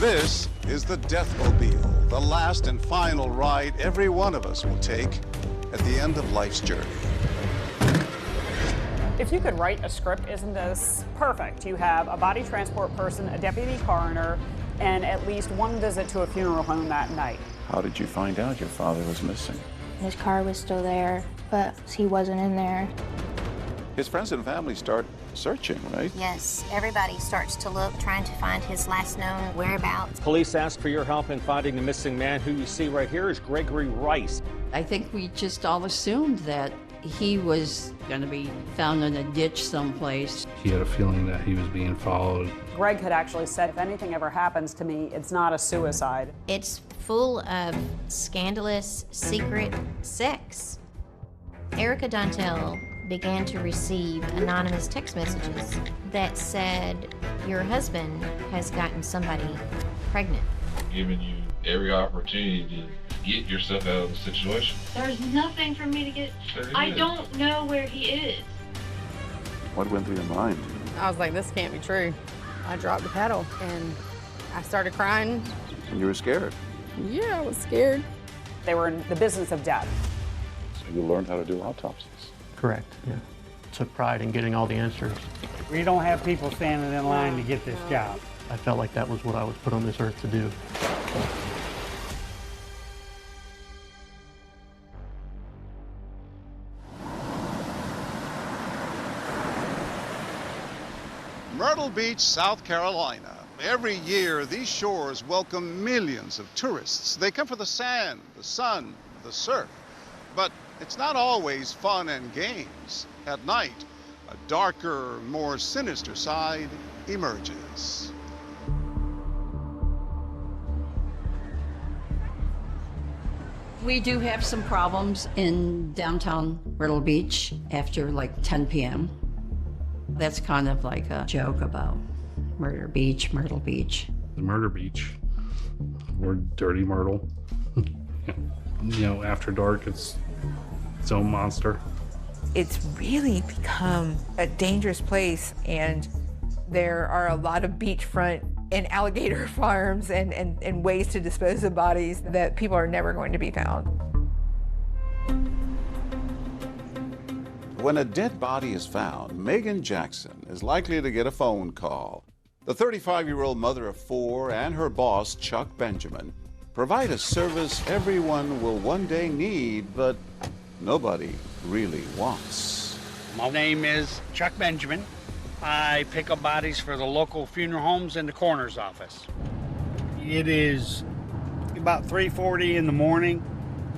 This is the Deathmobile, the last and final ride every one of us will take at the end of life's journey. If you could write a script, isn't this perfect? You have a body transport person, a deputy coroner, and at least one visit to a funeral home that night. How did you find out your father was missing? His car was still there, but he wasn't in there. His friends and family start searching, right? Yes, everybody starts to look, trying to find his last known whereabouts. Police ask for your help in finding the missing man. Who you see right here is Gregory Rice. I think we just all assumed that he was going to be found in a ditch someplace. He had a feeling that he was being followed. Greg had actually said, if anything ever happens to me, it's not a suicide. It's full of scandalous, secret sex. Erica Dontel began to receive anonymous text messages that said, your husband has gotten somebody pregnant. Giving you every opportunity to get yourself out of the situation. There's nothing for me to get. I don't know where he is. What went through your mind? I was like, this can't be true. I dropped the pedal and I started crying. And you were scared? Yeah, I was scared. They were in the business of death. So you learned how to do autopsies? Correct, yeah. Took pride in getting all the answers. We don't have people standing in line to get this job. I felt like that was what I was put on this earth to do. Myrtle Beach, South Carolina. Every year, these shores welcome millions of tourists. They come for the sand, the sun, the surf. But it's not always fun and games. At night, a darker, more sinister side emerges. We do have some problems in downtown Myrtle Beach after like 10 p.m. That's kind of like a joke about Myrtle Beach. The Murder Beach, or Dirty Myrtle. You know, after dark, it's its own monster. It's really become a dangerous place, and there are a lot of beachfront and alligator farms and ways to dispose of bodies that people are never going to be found. When a dead body is found, Megan Jackson is likely to get a phone call. The 35-year-old mother of four and her boss, Chuck Benjamin, provide a service everyone will one day need, but nobody really wants. My name is Chuck Benjamin. I pick up bodies for the local funeral homes and the coroner's office. It is about 3:40 in the morning.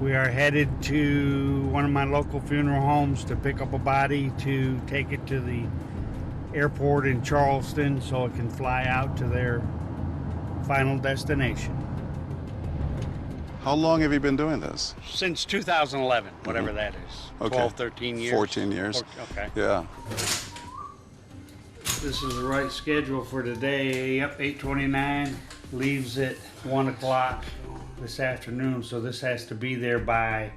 We are headed to one of my local funeral homes to pick up a body to take it to the airport in Charleston so it can fly out to their final destination. How long have you been doing this? Since 2011, whatever that is. Okay. 12, 13 years. 14 years. Okay. Yeah. This is the right schedule for today. Yep, 8:29. Leaves at 1 o'clock this afternoon, so this has to be there by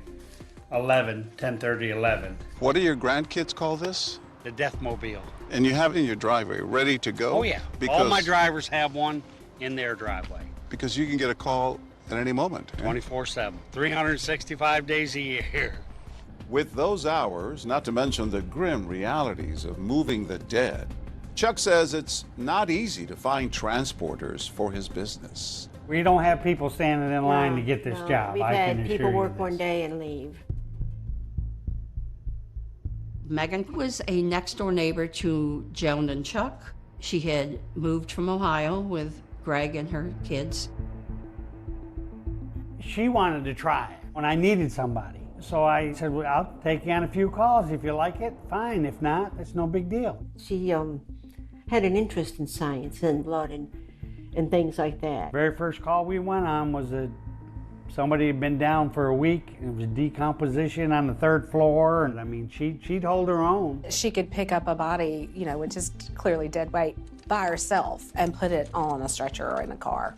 10:30, 11. What do your grandkids call this? The Deathmobile. And you have it in your driveway, ready to go? Oh, yeah. All my drivers have one in their driveway. Because you can get a call at any moment. 24/7, 365 days a year. With those hours, not to mention the grim realities of moving the dead, Chuck says it's not easy to find transporters for his business. We don't have people standing in line to get this job. We've I can had assure people you work this. one day and leave. Megan was a next-door neighbor to Joan and Chuck. She had moved from Ohio with Greg and her kids. She wanted to try when I needed somebody. So I said, well, I'll take you on a few calls. If you like it, fine. If not, it's no big deal. She had an interest in science and blood and things like that. Very first call we went on was somebody had been down for a week. It was decomposition on the 3rd floor. And I mean, she'd hold her own. She could pick up a body, you know, which is clearly dead weight, by herself and put it on a stretcher or in a car.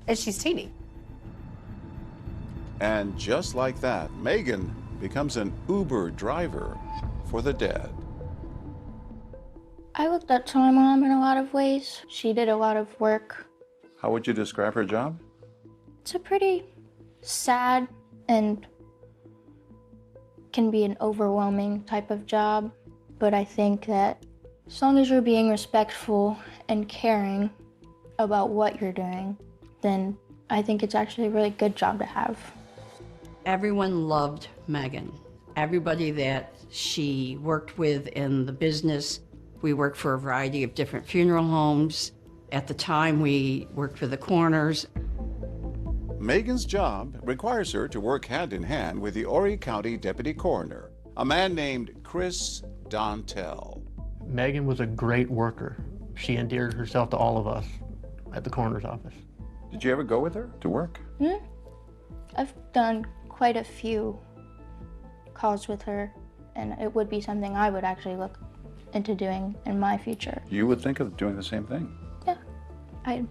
And she's teeny. And just like that, Megan becomes an Uber driver for the dead. I looked up to my mom in a lot of ways. She did a lot of work How would you describe her job? It's a pretty sad and can be an overwhelming type of job, but I think that as long as you're being respectful and caring about what you're doing, then I think it's actually a really good job to have. Everyone loved Megan. Everybody that she worked with in the business. We worked for a variety of different funeral homes. At the time, we worked for the coroners. Megan's job requires her to work hand in hand with the Horry County Deputy Coroner, a man named Chris Dontel. Megan was a great worker. She endeared herself to all of us at the coroner's office. Did you ever go with her to work? I've done quite a few calls with her, and it would be something I would actually look into doing in my future. You would think of doing the same thing. Yeah, I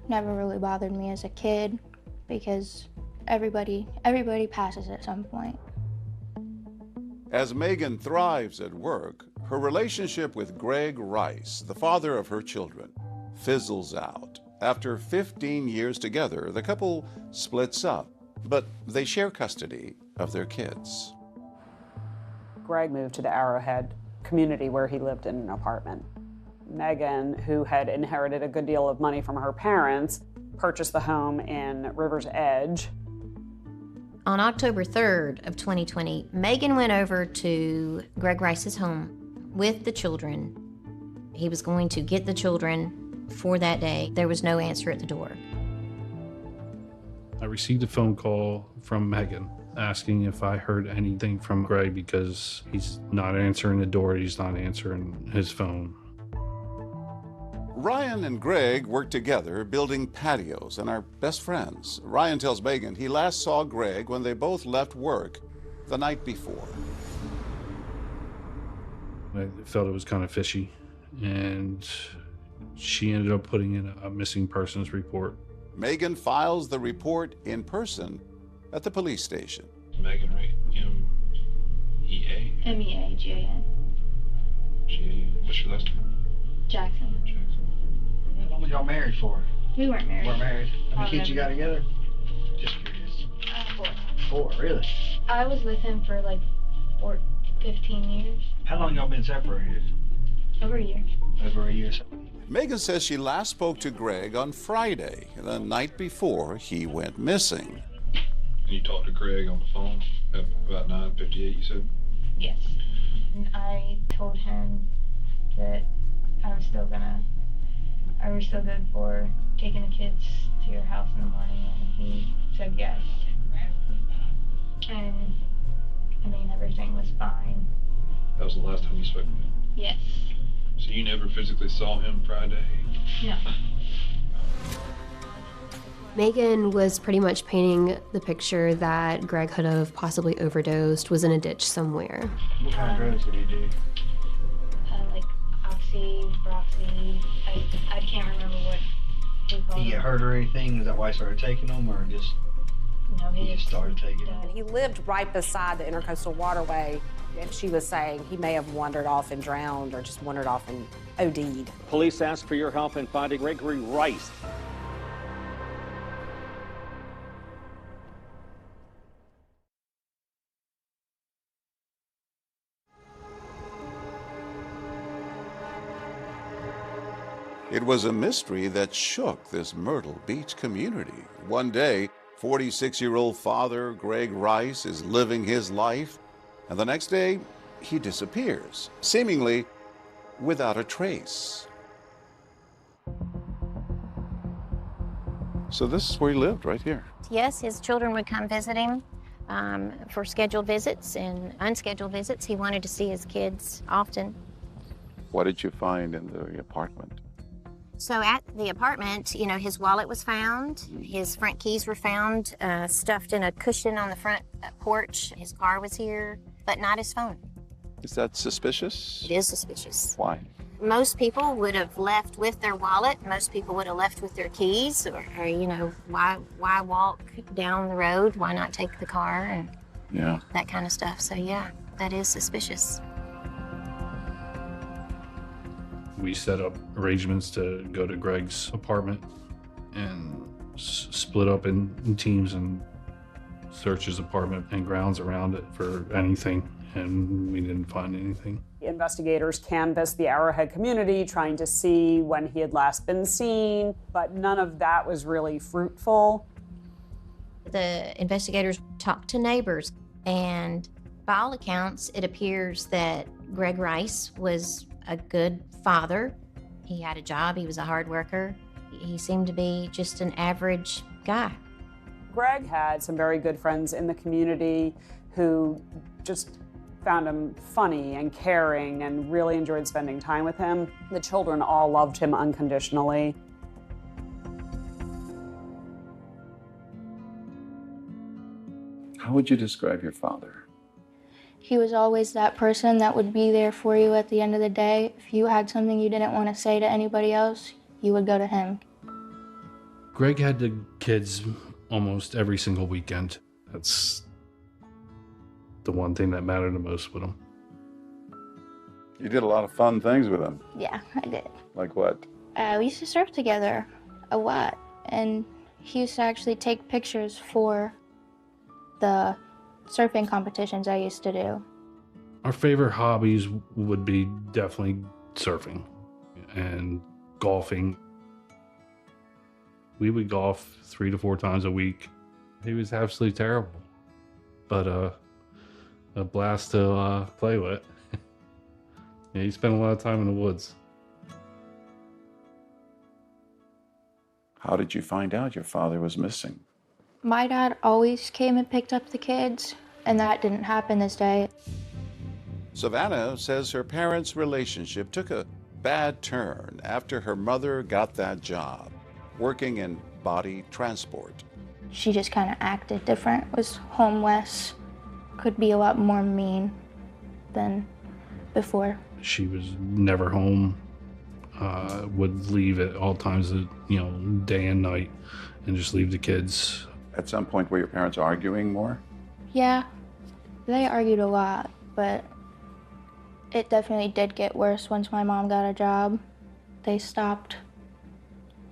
never really bothered me as a kid because everybody passes at some point. As Megan thrives at work, her relationship with Greg Rice, the father of her children, fizzles out. After 15 years together, the couple splits up, but they share custody of their kids. Greg moved to the Arrowhead community where he lived in an apartment. Megan, who had inherited a good deal of money from her parents, purchased the home in River's Edge. On October 3rd of 2020, Megan went over to Greg Rice's home with the children. He was going to get the children for that day. There was no answer at the door. I received a phone call from Megan asking if I heard anything from Greg because he's not answering the door, he's not answering his phone. Ryan and Greg work together building patios and are best friends. Ryan tells Megan he last saw Greg when they both left work the night before. I felt it was kind of fishy, and she ended up putting in a missing persons report. Megan files the report in person at the police station. Megan, right? M-E-A? M-E-A-G-A-N. What's your last name? Jackson. How long was y'all married for? We weren't married. Weren't married. How many kids you got together? Just curious. 4. 4, really? I was with him for like 15 years. How long y'all been separated? Over a year. Over a year. So. Megan says she last spoke to Greg on Friday, the night before he went missing. And you talked to Greg on the phone at about 9:58, you said? Yes. And I told him that I was still good for taking the kids to your house in the morning, and he said yes. And I mean, everything was fine. That was the last time you spoke to him? Yes. So you never physically saw him Friday? No. Megan was pretty much painting the picture that Greg could have possibly overdosed, was in a ditch somewhere. What kind of drugs did he do? Like Oxy, Broxy, I can't remember what he called Did he get them. hurt or anything? Is that why he started taking them, or just No, he just started taking them? He lived right beside the Intercoastal Waterway, and she was saying he may have wandered off and drowned or just wandered off and OD'd. Police ask for your help in finding Gregory Rice. It was a mystery that shook this Myrtle Beach community. One day, 46-year-old father Greg Rice is living his life, and the next day, he disappears, seemingly without a trace. So this is where he lived, right here. Yes, his children would come visit him for scheduled visits and unscheduled visits. He wanted to see his kids often. What did you find in the apartment? So at the apartment, you know, his wallet was found, his front keys were found stuffed in a cushion on the front porch. His car was here, but not his phone. Is that suspicious? It is suspicious. Why? Most people would have left with their wallet. Most people would have left with their keys, or you know, why walk down the road? Why not take the car and that kind of stuff? So yeah, that is suspicious. We set up arrangements to go to Greg's apartment and split up in teams and search his apartment and grounds around it for anything, and we didn't find anything. Investigators canvassed the Arrowhead community trying to see when he had last been seen, but none of that was really fruitful. The investigators talked to neighbors, and by all accounts, it appears that Greg Rice was a good father. He had a job, he was a hard worker. He seemed to be just an average guy. Greg had some very good friends in the community who just found him funny and caring and really enjoyed spending time with him. The children all loved him unconditionally. How would you describe your father? He was always that person that would be there for you at the end of the day. If you had something you didn't want to say to anybody else, you would go to him. Greg had the kids almost every single weekend. That's the one thing that mattered the most with him. You did a lot of fun things with him. Yeah, I did. Like what? We used to surf together a lot, and he used to actually take pictures for the surfing competitions I used to do. Our favorite hobbies would be definitely surfing and golfing. We would golf 3 to 4 times a week. He was absolutely terrible, but a blast to play with. Yeah, he spent a lot of time in the woods. How did you find out your father was missing? My dad always came and picked up the kids, and that didn't happen this day. Savannah says her parents' relationship took a bad turn after her mother got that job, working in body transport. She just kind of acted different, was homeless, could be a lot more mean than before. She was never home, would leave at all times of, day and night, and just leave the kids. At some point, were your parents arguing more? Yeah, they argued a lot, but it definitely did get worse once my mom got a job. They stopped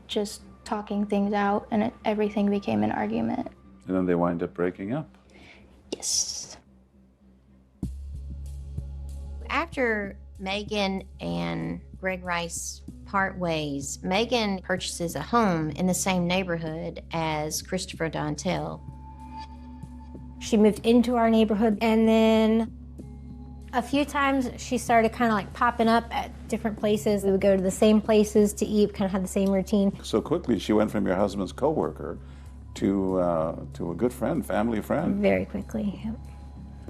just talking things out, and everything became an argument. And then they wind up breaking up. Yes. After Megan and Greg Rice part ways, Megan purchases a home in the same neighborhood as Christopher Dontel. She moved into our neighborhood, and then a few times she started kind of like popping up at different places. We would go to the same places to eat, kind of had the same routine. So quickly, she went from your husband's coworker to a good friend, family friend. Very quickly. Yep.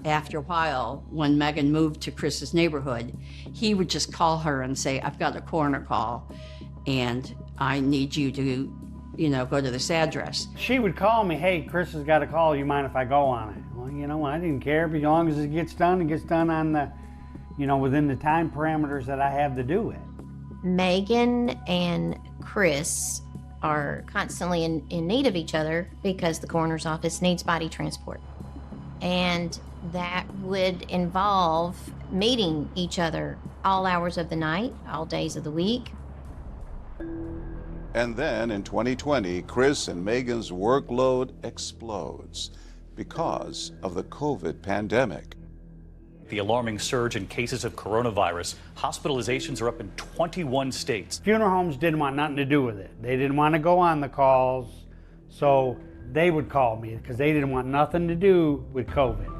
After a while, when Megan moved to Chris's neighborhood, he would just call her and say, I've got a coroner call, and I need you to, go to this address. She would call me, hey, Chris has got a call, you mind if I go on it? Well, I didn't care, but as long as it gets done on the, within the time parameters that I have to do it. Megan and Chris are constantly in need of each other because the coroner's office needs body transport. And that would involve meeting each other all hours of the night, all days of the week. And then in 2020, Chris and Megan's workload explodes because of the COVID pandemic. The alarming surge in cases of coronavirus. Hospitalizations are up in 21 states. Funeral homes didn't want nothing to do with it. They didn't want to go on the calls, so they would call me because they didn't want nothing to do with COVID.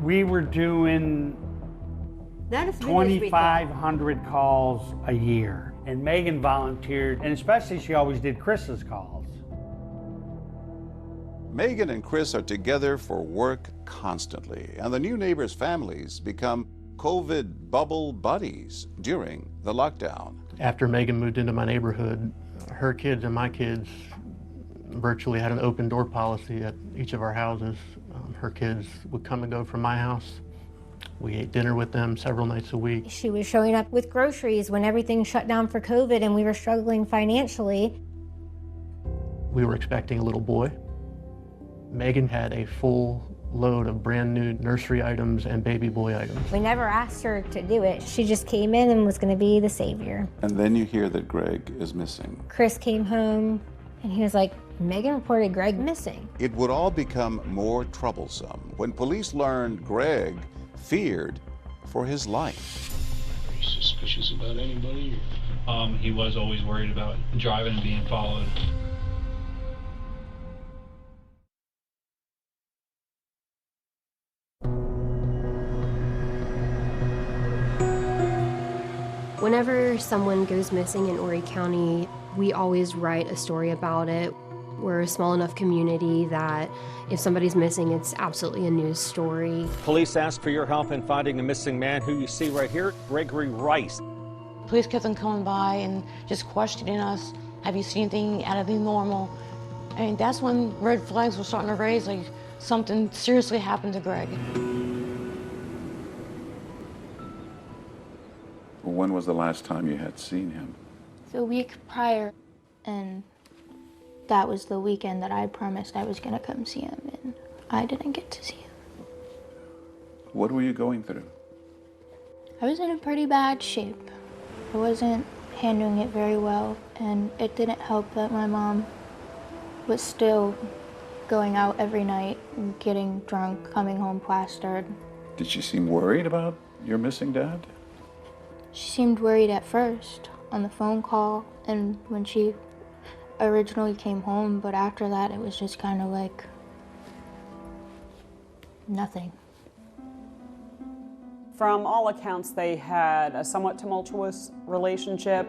We were doing 2,500 calls a year, and Megan volunteered, and especially she always did Chris's calls. Megan and Chris are together for work constantly, and the new neighbors' families become COVID bubble buddies during the lockdown. After Megan moved into my neighborhood, her kids and my kids virtually had an open door policy at each of our houses. Her kids would come and go from my house. We ate dinner with them several nights a week. She was showing up with groceries when everything shut down for COVID and we were struggling financially. We were expecting a little boy. Megan had a full load of brand new nursery items and baby boy items. We never asked her to do it. She just came in and was going to be the savior. And then you hear that Greg is missing. Chris came home and he was like, Megan reported Greg missing. It would all become more troublesome when police learned Greg feared for his life. Are you suspicious about anybody? He was always worried about driving and being followed. Whenever someone goes missing in Horry County, we always write a story about it. We're a small enough community that if somebody's missing, it's absolutely a news story. Police ask for your help in finding the missing man who you see right here, Gregory Rice. Police kept on coming by and just questioning us. Have you seen anything out of the normal? And that's when red flags were starting to raise, like something seriously happened to Greg. When was the last time you had seen him? The week prior, and that was the weekend that I promised I was gonna come see him, and I didn't get to see him. What were you going through? I was in a pretty bad shape. I wasn't handling it very well, and it didn't help that my mom was still going out every night, getting drunk, coming home plastered. Did she seem worried about your missing dad? She seemed worried at first on the phone call and when she originally came home, but after that it was just kind of like nothing. From all accounts, they had a somewhat tumultuous relationship.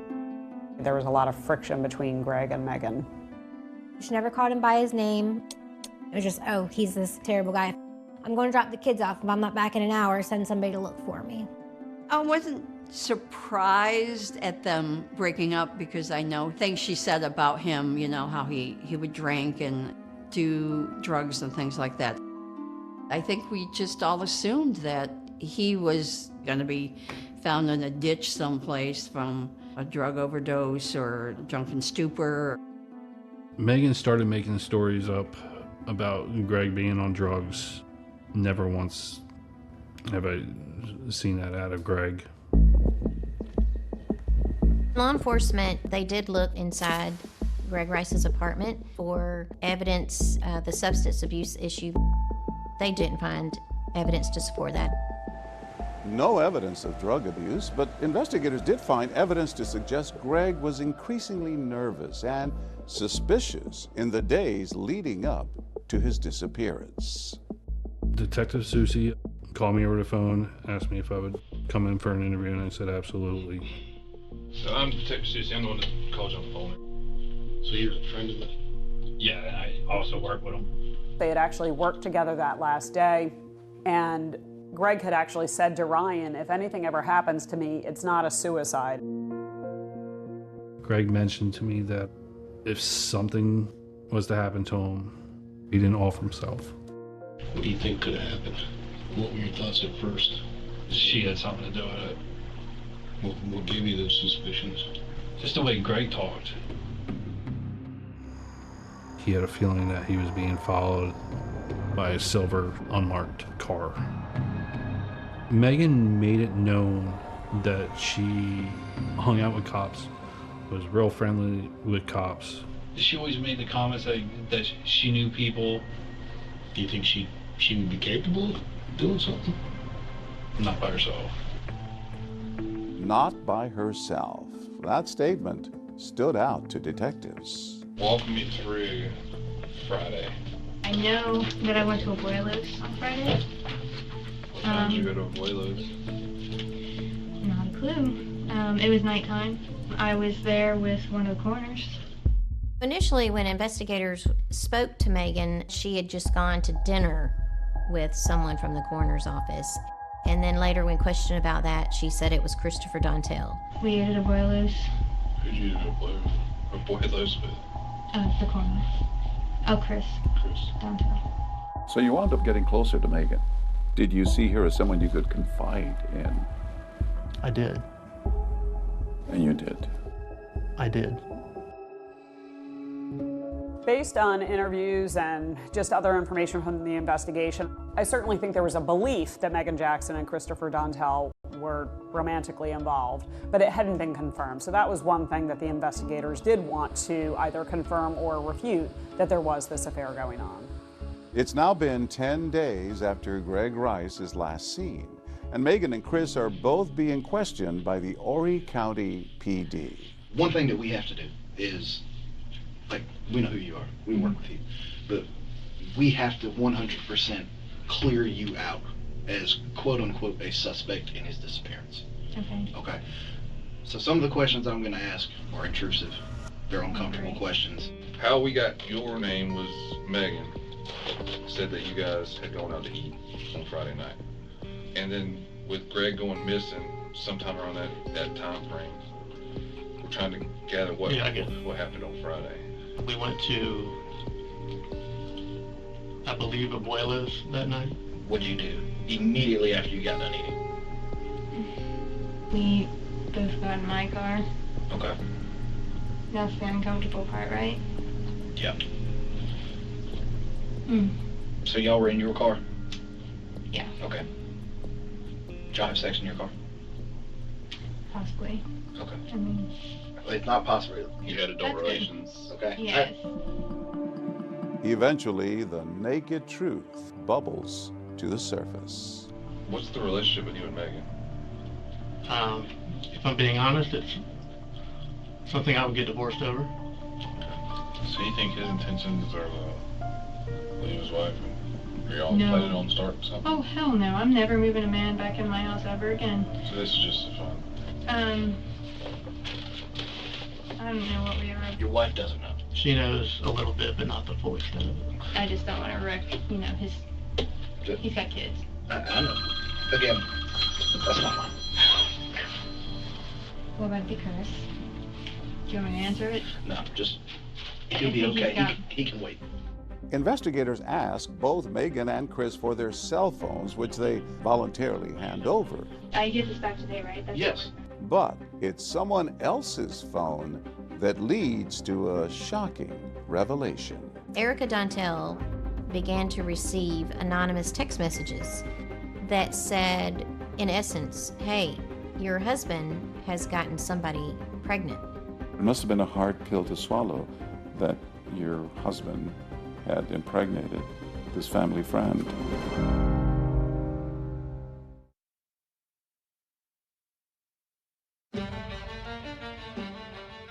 There was a lot of friction between Greg and Megan. She never called him by his name. It was just, oh, he's this terrible guy. I'm going to drop the kids off. If I'm not back in an hour, send somebody to look for me. I wasn't surprised at them breaking up because I know things she said about him, you know, how he would drink and do drugs and things like that. I think we just all assumed that he was going to be found in a ditch someplace from a drug overdose or drunken stupor. Megan started making stories up about Greg being on drugs. Never once have I seen that out of Greg. Law enforcement, they did look inside Greg Rice's apartment for evidence, the substance abuse issue. They didn't find evidence to support that. No evidence of drug abuse, but investigators did find evidence to suggest Greg was increasingly nervous and suspicious in the days leading up to his disappearance. Detective Susie called me over the phone, asked me if I would come in for an interview, and I said absolutely. So I'm Detective Susie, I'm the one that called you on the phone. So you're a friend of the... Yeah, and I also work with him. They had actually worked together that last day, and Greg had actually said to Ryan, if anything ever happens to me, it's not a suicide. Greg mentioned to me that if something was to happen to him, he didn't offer himself. What do you think could have happened? What were your thoughts at first? She had something to do with it. What gave you those suspicions? Just the way Greg talked. He had a feeling that he was being followed by a silver unmarked car. Megan made it known that she hung out with cops, was real friendly with cops. She always made the comments that she knew people. Do you think she would be capable of doing something? Not by herself. Not by herself. That statement stood out to detectives. Walk me through Friday. I know that I went to Abuelo's on Friday. What time did you go to Abuelo's? Not a clue. It was nighttime. I was there with one of the coroners. Initially, when investigators spoke to Megan, she had just gone to dinner with someone from the coroner's office. And then later, when questioned about that, she said it was Christopher Dontel. We ate at Abuelo's. Who'd you eat at Abuelo's with? The coroner. Oh, Chris. Chris. Dontel. So you wound up getting closer to Megan. Did you see her as someone you could confide in? I did. And you did? I did. Based on interviews and just other information from the investigation, I certainly think there was a belief that Megan Jackson and Christopher Dontel were romantically involved, but it hadn't been confirmed. So that was one thing that the investigators did want to either confirm or refute, that there was this affair going on. It's now been 10 days after Greg Rice is last seen, and Megan and Chris are both being questioned by the Horry County PD. One thing that we have to do is, like, we know who you are, we work with you, but we have to 100% clear you out as quote-unquote a suspect in his disappearance. Okay. Okay. So some of the questions I'm going to ask are intrusive. They're uncomfortable questions. How we got your name was Megan said that you guys had gone out to eat on Friday night. And then with Greg going missing sometime around that time frame, we're trying to gather what happened on Friday. We went to, I believe, Abuela's that night. What'd you do immediately after you got done eating? We both got in my car. Okay. That's the uncomfortable part, right? Yeah. Mm. So y'all were in your car? Yeah. Okay. Did y'all have sex in your car? Possibly. Okay. I mean, It's not possible. You had adult relations. Okay. yes. Eventually, the naked truth bubbles to the surface. What's the relationship with you and Megan? If I'm being honest, it's something I would get divorced over. So you think his intentions are to leave his wife and y'all No. planning on starting something? Oh, hell no. I'm never moving a man back in my house ever again. So this is just for fun. I don't know what we are. Your wife doesn't know. She knows a little bit, but not the full extent of it. I just don't want to wreck, he's got kids. I know. Again, that's not mine. What about the Chris? Do you want me to answer it? No, just, he'll be okay. He can wait. Investigators ask both Megan and Chris for their cell phones, which they voluntarily hand over. I get this back today, right? Yes. But it's someone else's phone that leads to a shocking revelation. Erica Dontel began to receive anonymous text messages that said, in essence, hey, your husband has gotten somebody pregnant. It must have been a hard pill to swallow that your husband had impregnated this family friend.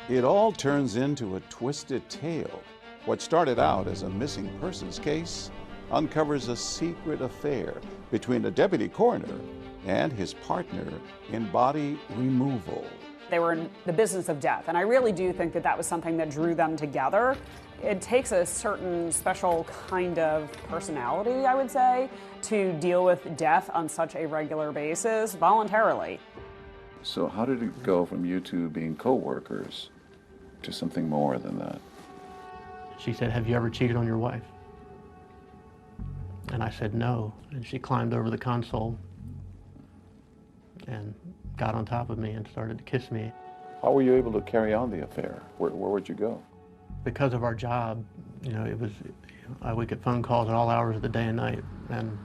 It all turns into a twisted tale. What started out as a missing persons case uncovers a secret affair between a deputy coroner and his partner in body removal. They were in the business of death, and I really do think that that was something that drew them together. It takes a certain special kind of personality, I would say, to deal with death on such a regular basis voluntarily. So how did it go from you two being co-workers to something more than that? She said, have you ever cheated on your wife? And I said, no. And she climbed over the console and got on top of me and started to kiss me. How were you able to carry on the affair? Where would you go? Because of our job, it was, I would get phone calls at all hours of the day and night, and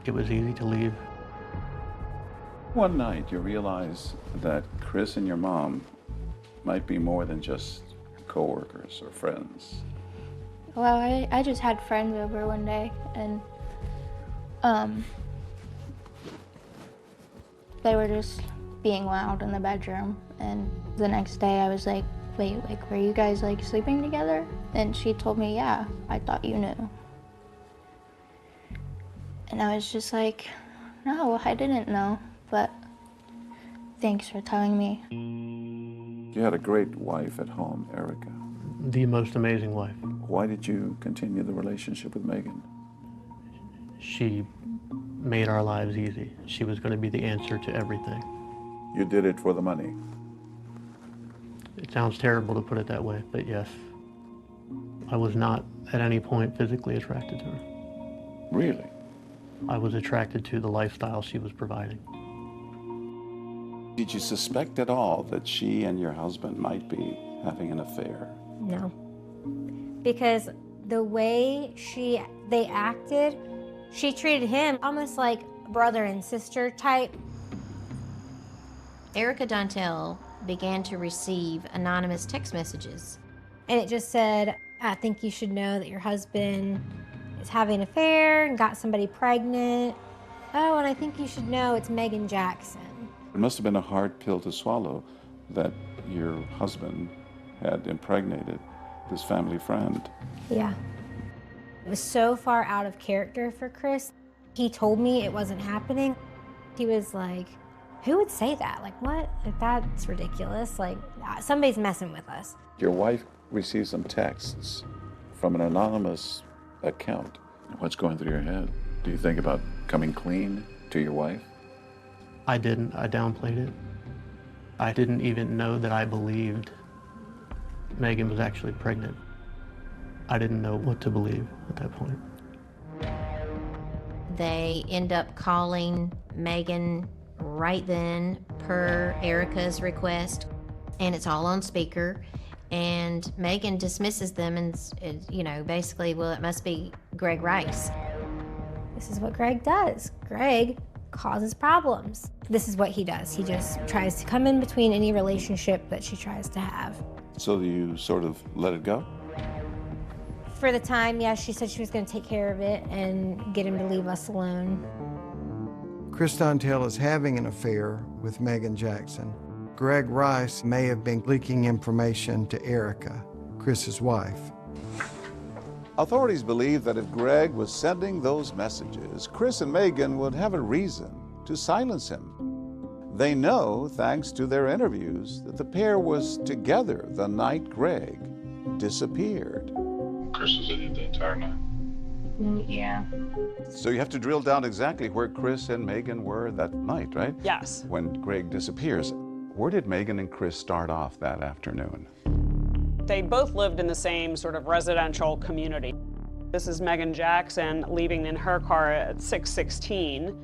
it was easy to leave. One night you realize that Chris and your mom might be more than just co-workers or friends. Well, I just had friends over one day, and they were just being loud in the bedroom. And the next day I was like, wait, were you guys sleeping together? And she told me, yeah, I thought you knew. And I was just like, no, I didn't know, but thanks for telling me. You had a great wife at home, Erica. The most amazing wife. Why did you continue the relationship with Megan? She made our lives easy. She was going to be the answer to everything. You did it for the money? It sounds terrible to put it that way, but yes. I was not at any point physically attracted to her. Really? I was attracted to the lifestyle she was providing. Did you suspect at all that she and your husband might be having an affair? No. because the way they acted, she treated him almost like brother and sister type. Erica Dontel began to receive anonymous text messages. And it just said, I think you should know that your husband is having an affair and got somebody pregnant. Oh, and I think you should know it's Megan Jackson. It must have been a hard pill to swallow that your husband had impregnated this family friend. Yeah. It was so far out of character for Chris. He told me it wasn't happening. He was like, who would say that? Like, what? Like, that's ridiculous. Like, somebody's messing with us. Your wife received some texts from an anonymous account. What's going through your head? Do you think about coming clean to your wife? I didn't. I downplayed it. I didn't even know that I believed Megan was actually pregnant. I didn't know what to believe at that point. They end up calling Megan right then per Erica's request, and it's all on speaker. And Megan dismisses them and, basically, well, it must be Greg Rice. This is what Greg does. Greg causes problems. This is what he does. He just tries to come in between any relationship that she tries to have. So you sort of let it go? For the time, yeah, she said she was going to take care of it and get him to leave us alone. Chris Dontel is having an affair with Megan Jackson. Greg Rice may have been leaking information to Erica, Chris's wife. Authorities believe that if Greg was sending those messages, Chris and Megan would have a reason to silence him. They know, thanks to their interviews, that the pair was together the night Greg disappeared. Chris was in it the entire night. Yeah. So you have to drill down exactly where Chris and Megan were that night, right? Yes. When Greg disappears. Where did Megan and Chris start off that afternoon? They both lived in the same sort of residential community. This is Megan Jackson leaving in her car at 6:16.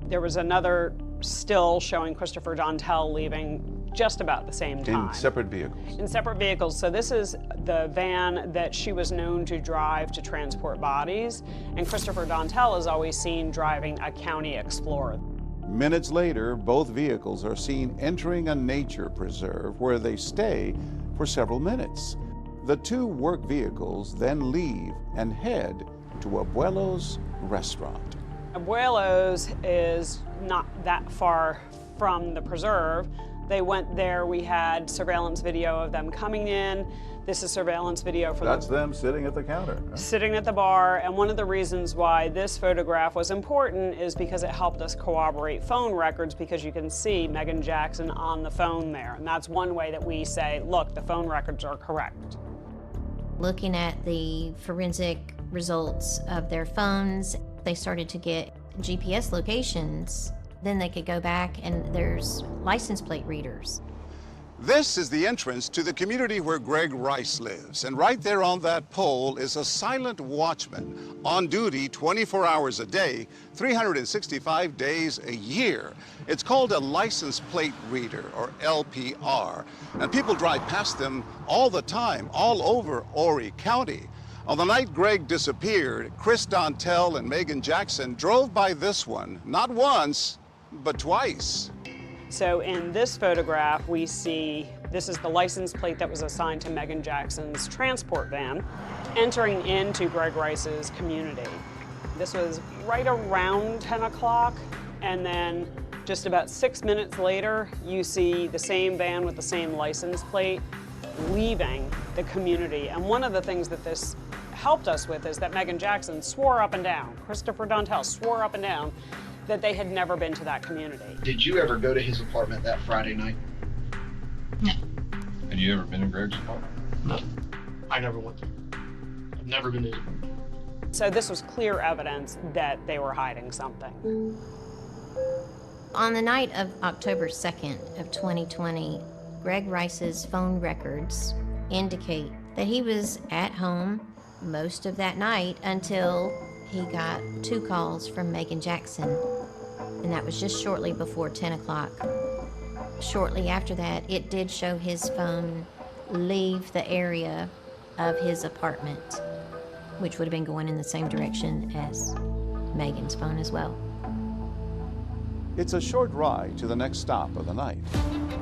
There was another still showing Christopher Dontel leaving just about the same time. In separate vehicles? In separate vehicles. So this is the van that she was known to drive to transport bodies, and Christopher Dontel is always seen driving a County Explorer. Minutes later, both vehicles are seen entering a nature preserve where they stay for several minutes. The two work vehicles then leave and head to Abuelo's restaurant. Abuelo's is not that far from the preserve. They went there. We had surveillance video of them coming in. This is surveillance video for That's them sitting at the counter. sitting at the bar. And one of the reasons why this photograph was important is because it helped us corroborate phone records, because you can see Megan Jackson on the phone there. And that's one way that we say, look, the phone records are correct. Looking at the forensic results of their phones, they started to get GPS locations. Then they could go back and there's license plate readers. This is the entrance to the community where Greg Rice lives. And right there on that pole is a silent watchman on duty 24 hours a day, 365 days a year. It's called a license plate reader, or LPR. And people drive past them all the time, all over Horry County. On the night Greg disappeared, Chris Dontel and Megan Jackson drove by this one, not once, but twice. So in this photograph, we see this is the license plate that was assigned to Megan Jackson's transport van entering into Greg Rice's community. This was right around 10 o'clock, and then just about 6 minutes later, you see the same van with the same license plate leaving the community. And one of the things that this helped us with is that Megan Jackson swore up and down, Christopher Dontel swore up and down, that they had never been to that community. Did you ever go to his apartment that Friday night? No. Had you ever been to Greg's apartment? No, I never went there. I've never been to. So this was clear evidence that they were hiding something. On the night of October 2nd of 2020, Greg Rice's phone records indicate that he was at home most of that night until he got 2 calls from Megan Jackson, and that was just shortly before 10 o'clock. Shortly after that, it did show his phone leave the area of his apartment, which would have been going in the same direction as Megan's phone as well. It's a short ride to the next stop of the night.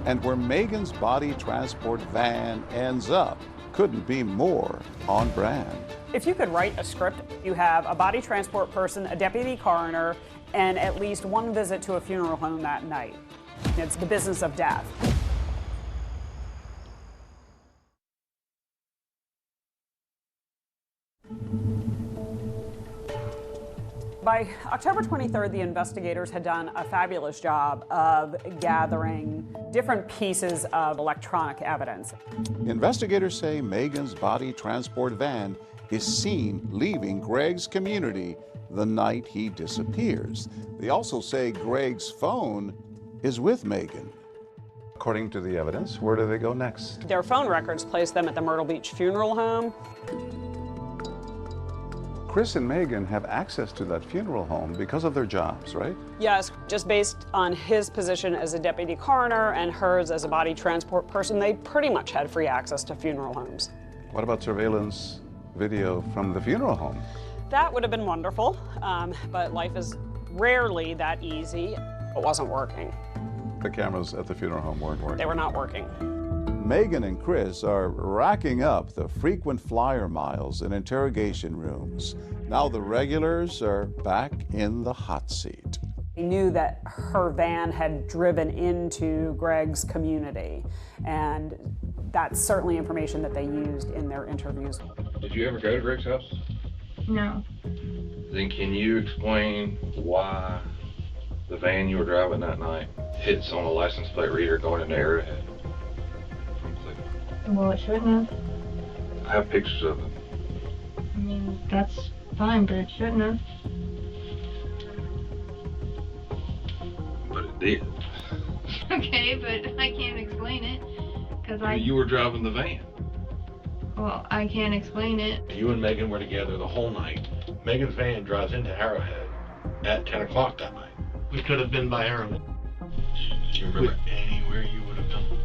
And where Megan's body transport van ends up couldn't be more on brand. If you could write a script, you have a body transport person, a deputy coroner, and at least one visit to a funeral home that night. It's the business of death. By October 23rd, the investigators had done a fabulous job of gathering different pieces of electronic evidence. Investigators say Megan's body transport van is seen leaving Greg's community the night he disappears. They also say Greg's phone is with Megan. According to the evidence, where do they go next? Their phone records placed them at the Myrtle Beach Funeral Home. Chris and Megan have access to that funeral home because of their jobs, right? Yes, just based on his position as a deputy coroner and hers as a body transport person, they pretty much had free access to funeral homes. What about surveillance video from the funeral home? That would have been wonderful, but life is rarely that easy. It wasn't working. The cameras at the funeral home weren't working. They were not working. Megan and Chris are racking up the frequent flyer miles in interrogation rooms. Now the regulars are back in the hot seat. They knew that her van had driven into Greg's community, and that's certainly information that they used in their interviews. Did you ever go to Greg's house? No. Then can you explain why the van you were driving that night hits on a license plate reader going into Arrowhead? Well, it shouldn't have. I have pictures of it. I mean, that's fine, but it shouldn't have. But it did. Okay, but I can't explain it. Because You were driving the van. Well, I can't explain it. You and Megan were together the whole night. Megan's van drives into Arrowhead at 10 o'clock that night. We could have been by Arrowhead. Do you remember anywhere you would have been?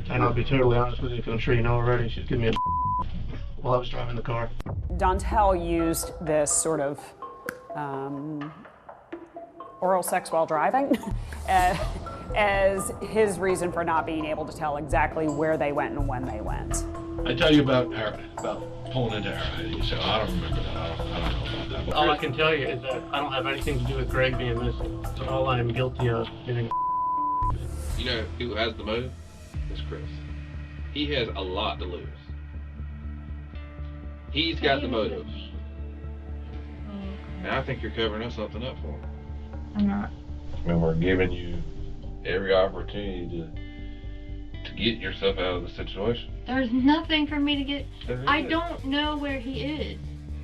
And I'll be totally honest with you, because I'm sure you know already, she's giving me a while I was driving the car. Dontel used this sort of oral sex while driving as his reason for not being able to tell exactly where they went and when they went. I tell you about pulling into Arrowhead, and you say, oh, I don't remember that, I don't know about that. All I can tell you is that I don't have anything to do with Greg being missing. So all I am guilty of being You know who has the motive? It's Chris. He has a lot to lose. He's got the motive. And I think you're covering us something up for him. I'm not. And we're giving you every opportunity to get yourself out of the situation. There's nothing for me to get. There I is. don't know where he is.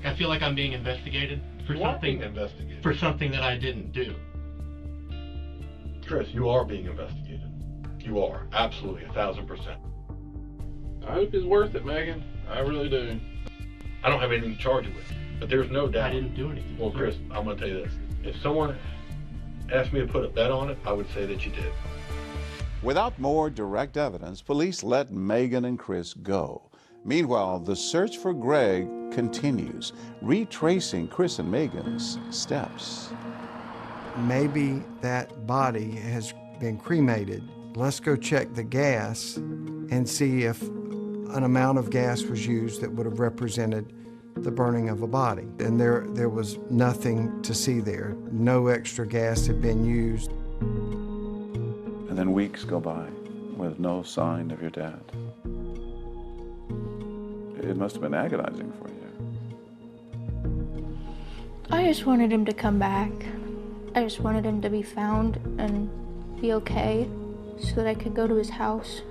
I feel like I'm being investigated for something that I didn't do. Chris, you are being investigated. You are, absolutely, 1,000%. I hope it's worth it, Megan. I really do. I don't have anything to charge you with, but there's no doubt. I didn't do anything. Well, Chris, I'm going to tell you this. If someone asked me to put a bet on it, I would say that you did. Without more direct evidence, police let Megan and Chris go. Meanwhile, the search for Greg continues, retracing Chris and Megan's steps. Maybe that body has been cremated. Let's go check the gas and see if an amount of gas was used that would have represented the burning of a body. And there was nothing to see there. No extra gas had been used. And then weeks go by with no sign of your dad. It must have been agonizing for you. I just wanted him to come back. I just wanted him to be found and be okay so that I could go to his house.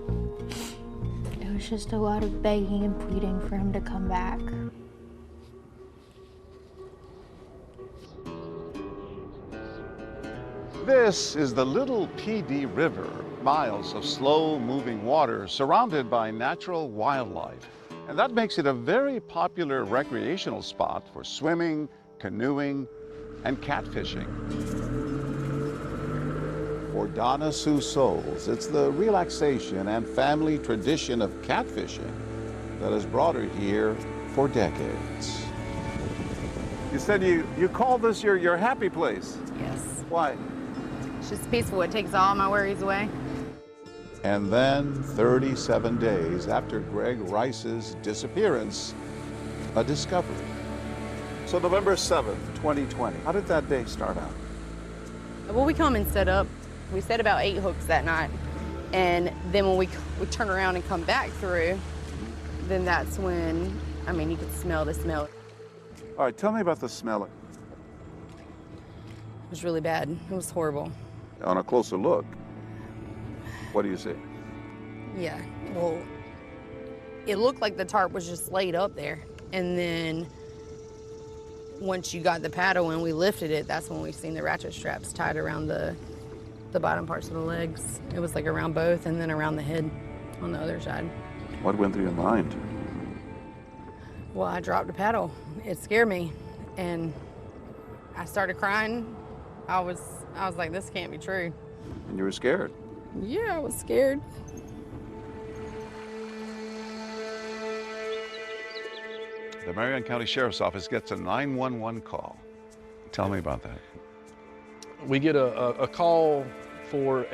It was just a lot of begging and pleading for him to come back. This is the Little PD River, miles of slow-moving water surrounded by natural wildlife. And that makes it a very popular recreational spot for swimming, canoeing, and catfishing. For Donna Sue Souls, it's the relaxation and family tradition of catfishing that has brought her here for decades. You said you call this your happy place. Yes. Why? It's just peaceful. It takes all my worries away. And then, 37 days after Greg Rice's disappearance, a discovery. So November 7th, 2020. How did that day start out? Well, we come and set up. We set about 8 hooks that night. And then when we turn around and come back through, then that's when, I mean, you could smell the smell. All right, tell me about the smell. It was really bad. It was horrible. On a closer look, what do you see? Yeah, well, it looked like the tarp was just laid up there. And then once you got the paddle and we lifted it, that's when we seen the ratchet straps tied around the bottom parts of the legs. It was like around both and then around the head on the other side. What went through your mind? Well, I dropped the paddle. It scared me, and I started crying. I was like, this can't be true. And you were scared? Yeah, I was scared. The Marion County Sheriff's Office gets a 911 call. Tell me about that. We get a call for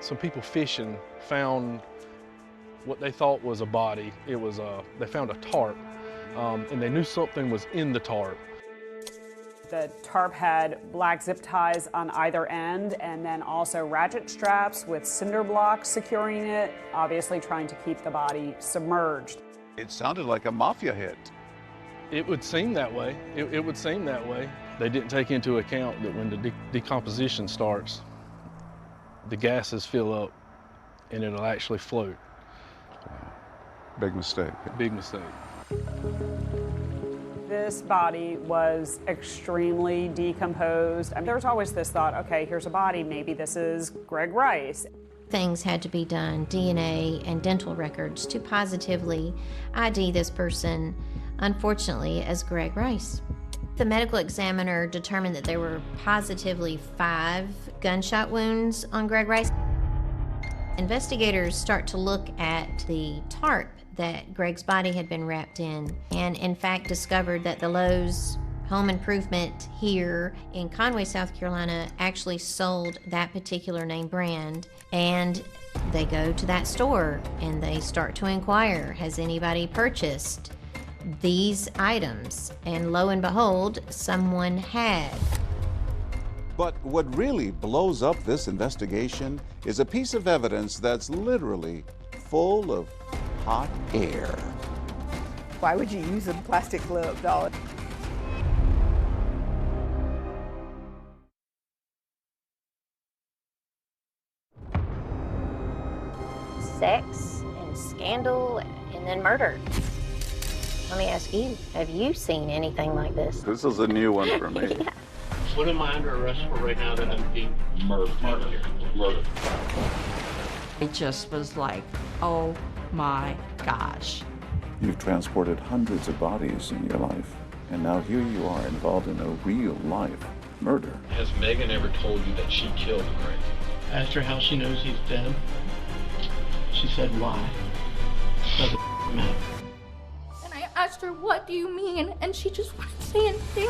some people fishing found what they thought was a body. It was they found a tarp, and they knew something was in the tarp. The tarp had black zip ties on either end, and then also ratchet straps with cinder blocks securing it, obviously trying to keep the body submerged. It sounded like a mafia hit. It would seem that way. It would seem that way. They didn't take into account that when the decomposition starts, the gases fill up and it'll actually float. Big mistake. Big mistake. This body was extremely decomposed. I mean, there was always this thought, okay, here's a body, maybe this is Greg Rice. Things had to be done, DNA and dental records, to positively ID this person, unfortunately, as Greg Rice. The medical examiner determined that there were positively 5 gunshot wounds on Greg Rice. Investigators start to look at the tarp that Greg's body had been wrapped in, and in fact discovered that the Lowe's Home Improvement here in Conway, South Carolina, actually sold that particular name brand. And they go to that store and they start to inquire, has anybody purchased these items? And lo and behold, someone had. But what really blows up this investigation is a piece of evidence that's literally full of hot air. Why would you use a plastic glove, doll? Sex and scandal and then murder. Let me ask you, have you seen anything like this? This is a new one for me. Yeah. What am I under arrest for right now that I'm being Murder. It just was like, oh my gosh. You've transported hundreds of bodies in your life, and now here you are involved in a real-life murder. Has Megan ever told you that she killed Greg? Asked her how she knows he's dead. She said, why? Doesn't matter. And I asked her, what do you mean? And she just wouldn't say anything.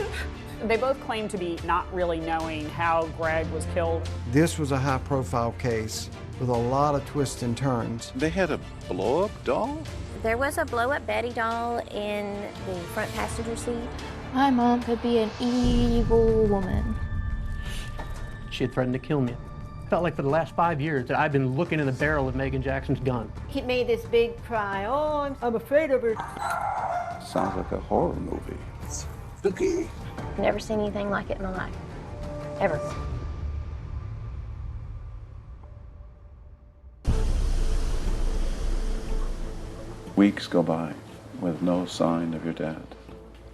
They both claim to be not really knowing how Greg was killed. This was a high-profile case with a lot of twists and turns. They had a blow-up doll? There was a blow-up Betty doll in the front passenger seat. My mom could be an evil woman. She had threatened to kill me. Felt like for the last 5 years that I've been looking in the barrel of Megan Jackson's gun. He made this big cry, oh, I'm afraid of her. Sounds like a horror movie. It's spooky. Never seen anything like it in my life, ever. Weeks go by with no sign of your dad.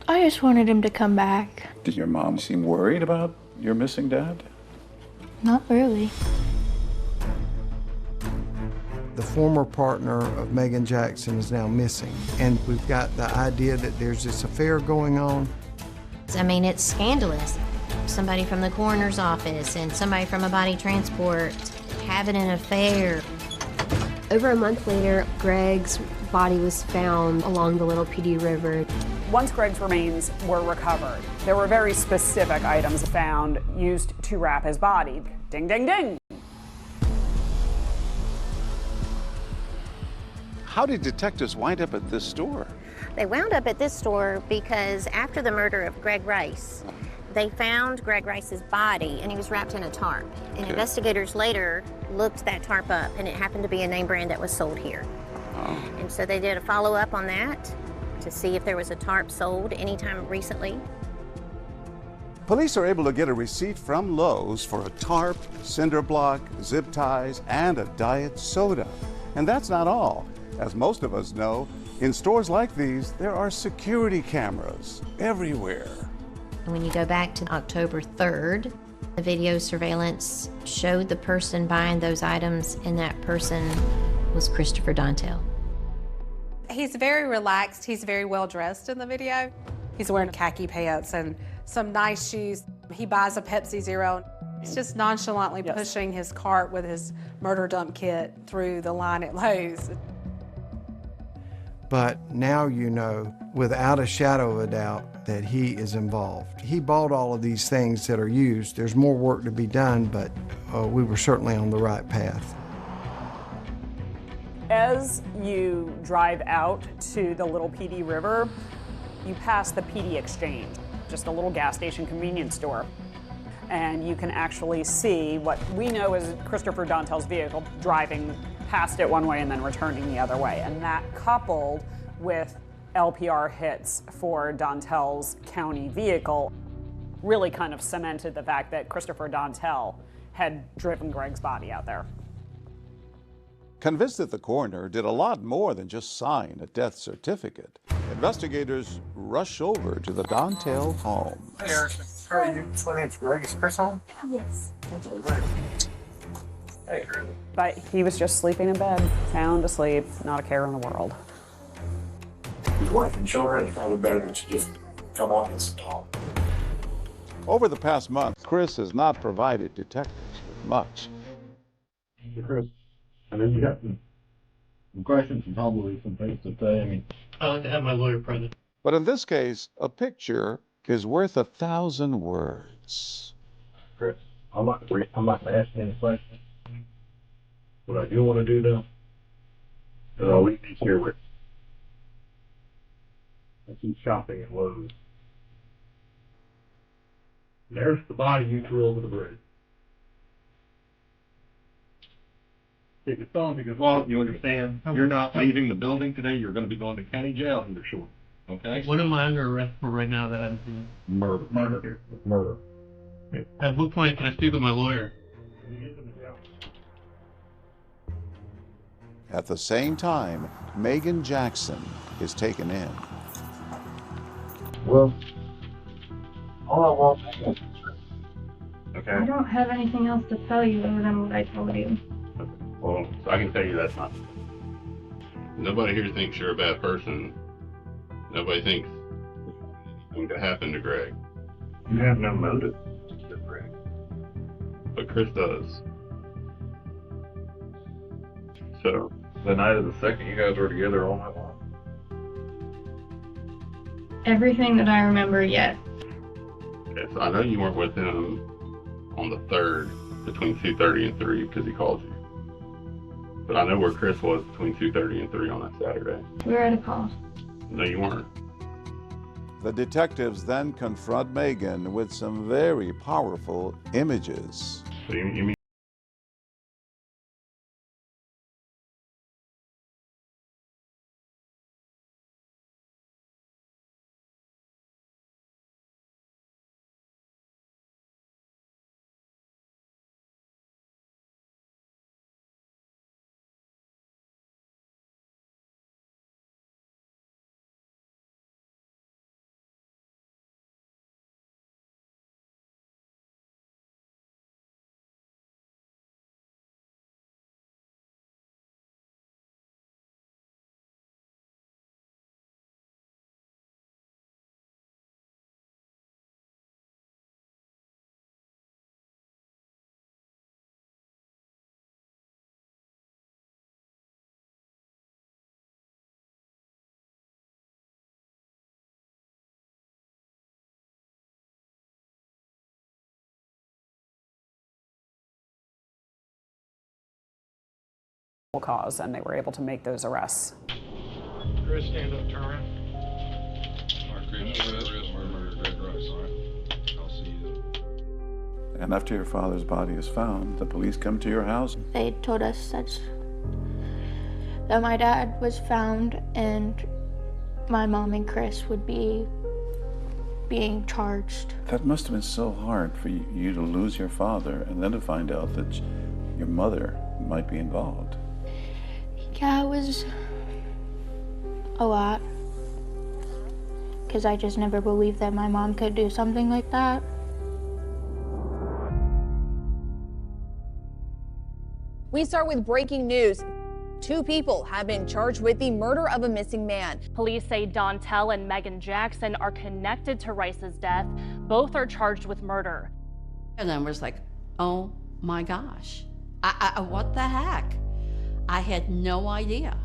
I just wanted him to come back. Did your mom seem worried about your missing dad? Not really. The former partner of Megan Jackson is now missing, and we've got the idea that there's this affair going on. I mean, it's scandalous. Somebody from the coroner's office and somebody from a body transport having an affair. Over a month later, Greg's body was found along the Little PD River. Once Greg's remains were recovered, there were very specific items found used to wrap his body. Ding, ding, ding. How did detectives wind up at this store? They wound up at this store because after the murder of Greg Rice, they found Greg Rice's body and he was wrapped in a tarp. And investigators later looked that tarp up and it happened to be a name brand that was sold here. And so they did a follow-up on that to see if there was a tarp sold anytime recently. Police are able to get a receipt from Lowe's for a tarp, cinder block, zip ties, and a diet soda. And that's not all. As most of us know, in stores like these, there are security cameras everywhere. When you go back to October 3rd, the video surveillance showed the person buying those items, and that person was Christopher Dontel. He's very relaxed. He's very well dressed in the video. He's wearing khaki pants and some nice shoes. He buys a Pepsi Zero. He's just nonchalantly pushing his cart with his murder dump kit through the line at Lowe's. But now you know, without a shadow of a doubt, that he is involved. He bought all of these things that are used. There's more work to be done, but we were certainly on the right path. As you drive out to the Little PD River, you pass the PD Exchange, just a little gas station convenience store. And you can actually see what we know is Christopher Dontel's vehicle driving past it one way and then returning the other way. And that, coupled with LPR hits for Dontel's county vehicle, really kind of cemented the fact that Christopher Dontel had driven Greg's body out there. Convinced that the coroner did a lot more than just sign a death certificate, investigators rush over to the Dontel home. Hey, Eric. How are you? My name's Greg. Is Chris home? Yes. Hey, Chris. But he was just sleeping in bed, sound asleep, not a care in the world. His wife and children, it's probably better than to just come on and talk. Over the past month, Chris has not provided detectives with much. Hey, Chris, I know you got some questions and probably some things to say. I mean, I like to have my lawyer present. But in this case, a picture is worth 1,000 words. Chris, I'm not going to ask you any questions. What I do want to do, though, is I'll leave these here with I keep shopping at Lowe's. There's the body you threw over the bridge. Take it on because, well, you understand, you're not leaving the building today. You're going to be going to county jail here short. Okay? What am I under arrest for right now that I'm doing? Murder. Murder. At what point can I speak with my lawyer? At the same time, Megan Jackson is taken in. Well, all I want is okay. I don't have anything else to tell you other than what I told you. Well, I can tell you that's not. Nobody here thinks you're a bad person. Nobody thinks anything could happen to Greg. You have no motive to kill Greg. But Chris does. So, the night of the second, you guys were together all night long? Everything that I remember, yes. Yes, I know you weren't with him on the 3rd between 2:30 and 3 because he called you. But I know where Chris was between 2:30 and 3 on that Saturday. We were at a call. No, you weren't. The detectives then confront Megan with some very powerful images. So you mean cause, and they were able to make those arrests. Chris, stand up, turn around. All right, Chris, murder, Greg Rice, all right? I'll see you. And after your father's body is found, the police come to your house. They told us that my dad was found and my mom and Chris would be being charged. That must have been so hard for you to lose your father and then to find out that your mother might be involved. Yeah, it was a lot. Because I just never believed that my mom could do something like that. We start with breaking news. 2 people have been charged with the murder of a missing man. Police say Dontel and Megan Jackson are connected to Rice's death. Both are charged with murder. And I was like, oh my gosh, what the heck? I had no idea.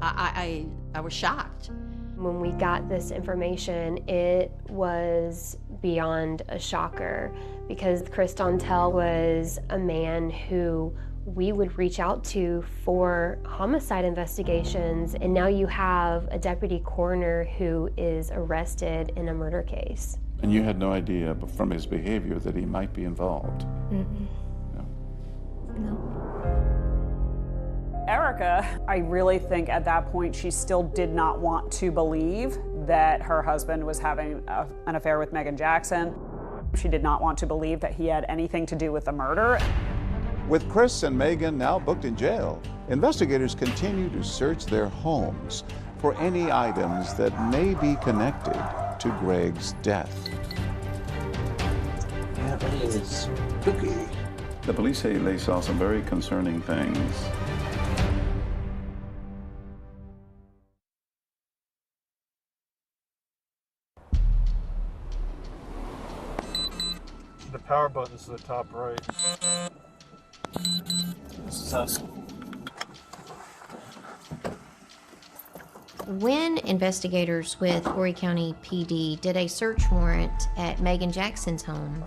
I was shocked. When we got this information, it was beyond a shocker because Chris Dontel was a man who we would reach out to for homicide investigations, and now you have a deputy coroner who is arrested in a murder case. And you had no idea from his behavior that he might be involved. Erica, I really think at that point she still did not want to believe that her husband was having an affair with Megan Jackson. She did not want to believe that he had anything to do with the murder. With Chris and Megan now booked in jail, investigators continue to search their homes for any items that may be connected to Greg's death. Yeah, but it is spooky. The police say they saw some very concerning things. The power button's to the top right. When investigators with Horry County PD did a search warrant at Megan Jackson's home,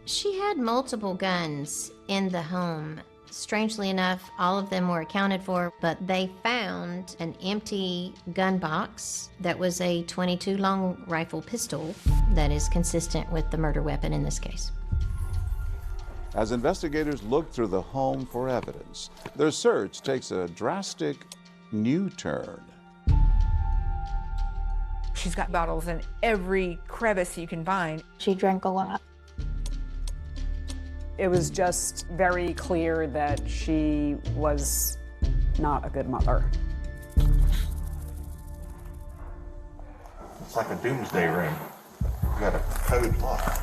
she had multiple guns in the home. Strangely enough, all of them were accounted for, but they found an empty gun box that was a .22 long rifle pistol that is consistent with the murder weapon in this case. As investigators look through the home for evidence, their search takes a drastic new turn. She's got bottles in every crevice you can find. She drank a lot. It was just very clear that she was not a good mother. It's like a doomsday room. You got a code lock.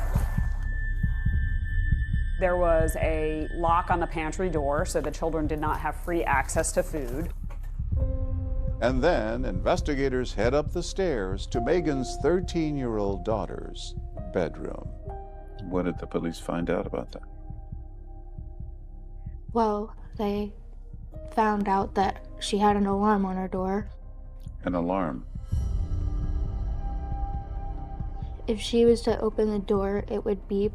There was a lock on the pantry door, so the children did not have free access to food. And then investigators head up the stairs to Megan's 13-year-old daughter's bedroom. What did the police find out about that? Well, they found out that she had an alarm on her door. An alarm? If she was to open the door, it would beep.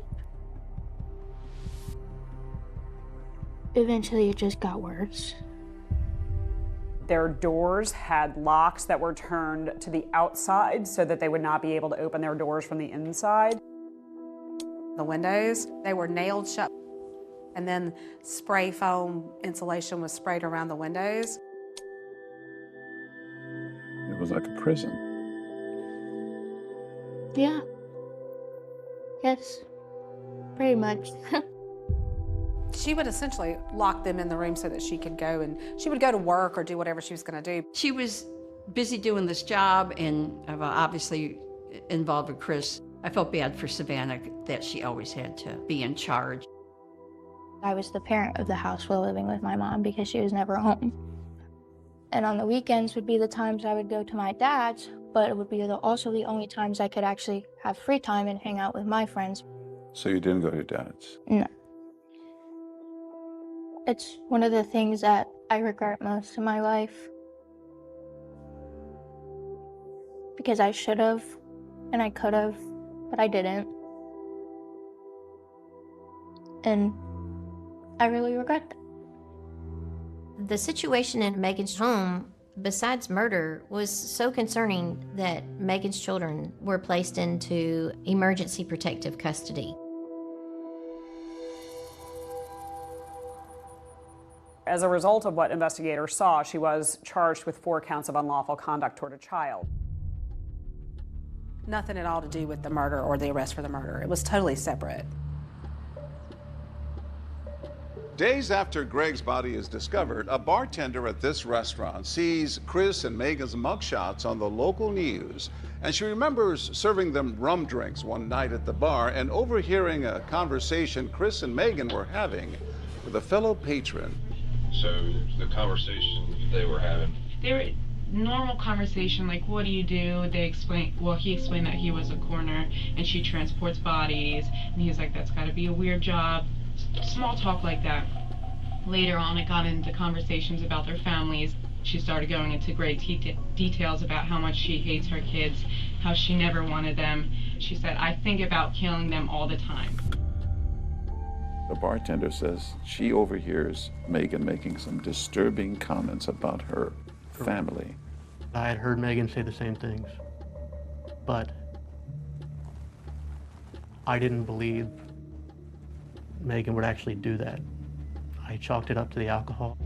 Eventually, it just got worse. Their doors had locks that were turned to the outside so that they would not be able to open their doors from the inside. The windows, they were nailed shut, and then spray foam insulation was sprayed around the windows. It was like a prison. Yeah. Yes. Pretty much. She would essentially lock them in the room so that she could go, and she would go to work or do whatever she was going to do. She was busy doing this job and obviously involved with Chris. I felt bad for Savannah that she always had to be in charge. I was the parent of the house while living with my mom because she was never home. And on the weekends would be the times I would go to my dad's, but it would be also the only times I could actually have free time and hang out with my friends. So you didn't go to your dad's? No. It's one of the things that I regret most in my life. Because I should have, and I could have, but I didn't. And I really regret that. The situation in Megan's home, besides murder, was so concerning that Megan's children were placed into emergency protective custody. As a result of what investigators saw, she was charged with 4 counts of unlawful conduct toward a child. Nothing at all to do with the murder or the arrest for the murder. It was totally separate. Days after Greg's body is discovered, a bartender at this restaurant sees Chris and Megan's mugshots on the local news, and she remembers serving them rum drinks one night at the bar and overhearing a conversation Chris and Megan were having with a fellow patron. So the conversation they were having, they were normal conversation, like, what do you do? He explained that he was a coroner and she transports bodies, and he's like, that's got to be a weird job. Small talk like that. Later on, it got into conversations about their families. She started going into great details about how much she hates her kids, how she never wanted them. She said, I think about killing them all the time. The bartender says she overhears Megan making some disturbing comments about her family. I had heard Megan say the same things, but I didn't believe Megan would actually do that. I chalked it up to the alcohol.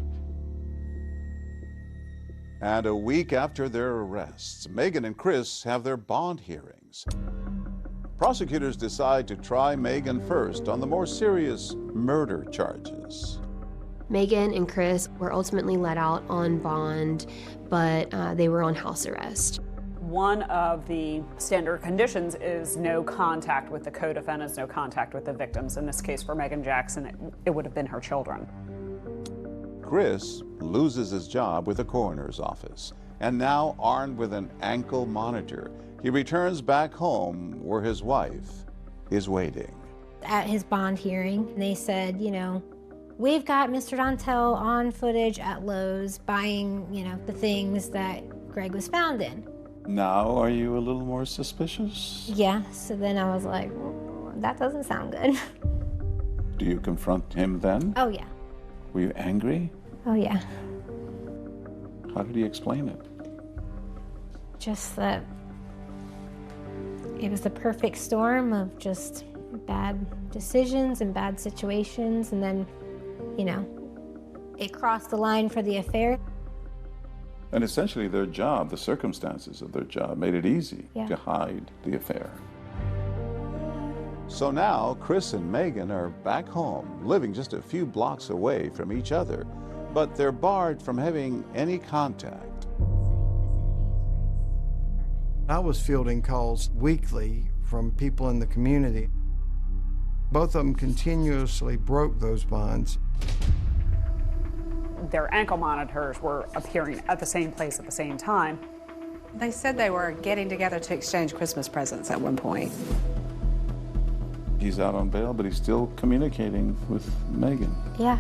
And a week after their arrests, Megan and Chris have their bond hearings. Prosecutors decide to try Megan first on the more serious murder charges. Megan and Chris were ultimately let out on bond, but they were on house arrest. One of the standard conditions is no contact with the co-defendants, no contact with the victims. In this case, for Megan Jackson, it would have been her children. Chris loses his job with the coroner's office, and now armed with an ankle monitor, he returns back home where his wife is waiting. At his bond hearing, they said, you know, we've got Mr. Dontel on footage at Lowe's buying, you know, the things that Greg was found in. Now, are you a little more suspicious? Yeah, so then I was like, well, that doesn't sound good. Do you confront him then? Oh, yeah. Were you angry? Oh, yeah. How did he explain it? Just that it was the perfect storm of just bad decisions and bad situations, and then, you know, it crossed the line for the affair. And essentially their job, the circumstances of their job, made it easy to hide the affair. So now Chris and Megan are back home, living just a few blocks away from each other, but they're barred from having any contact. I was fielding calls weekly from people in the community. Both of them continuously broke those bonds. Their ankle monitors were appearing at the same place at the same time. They said they were getting together to exchange Christmas presents at one point. He's out on bail, but he's still communicating with Megan. Yeah.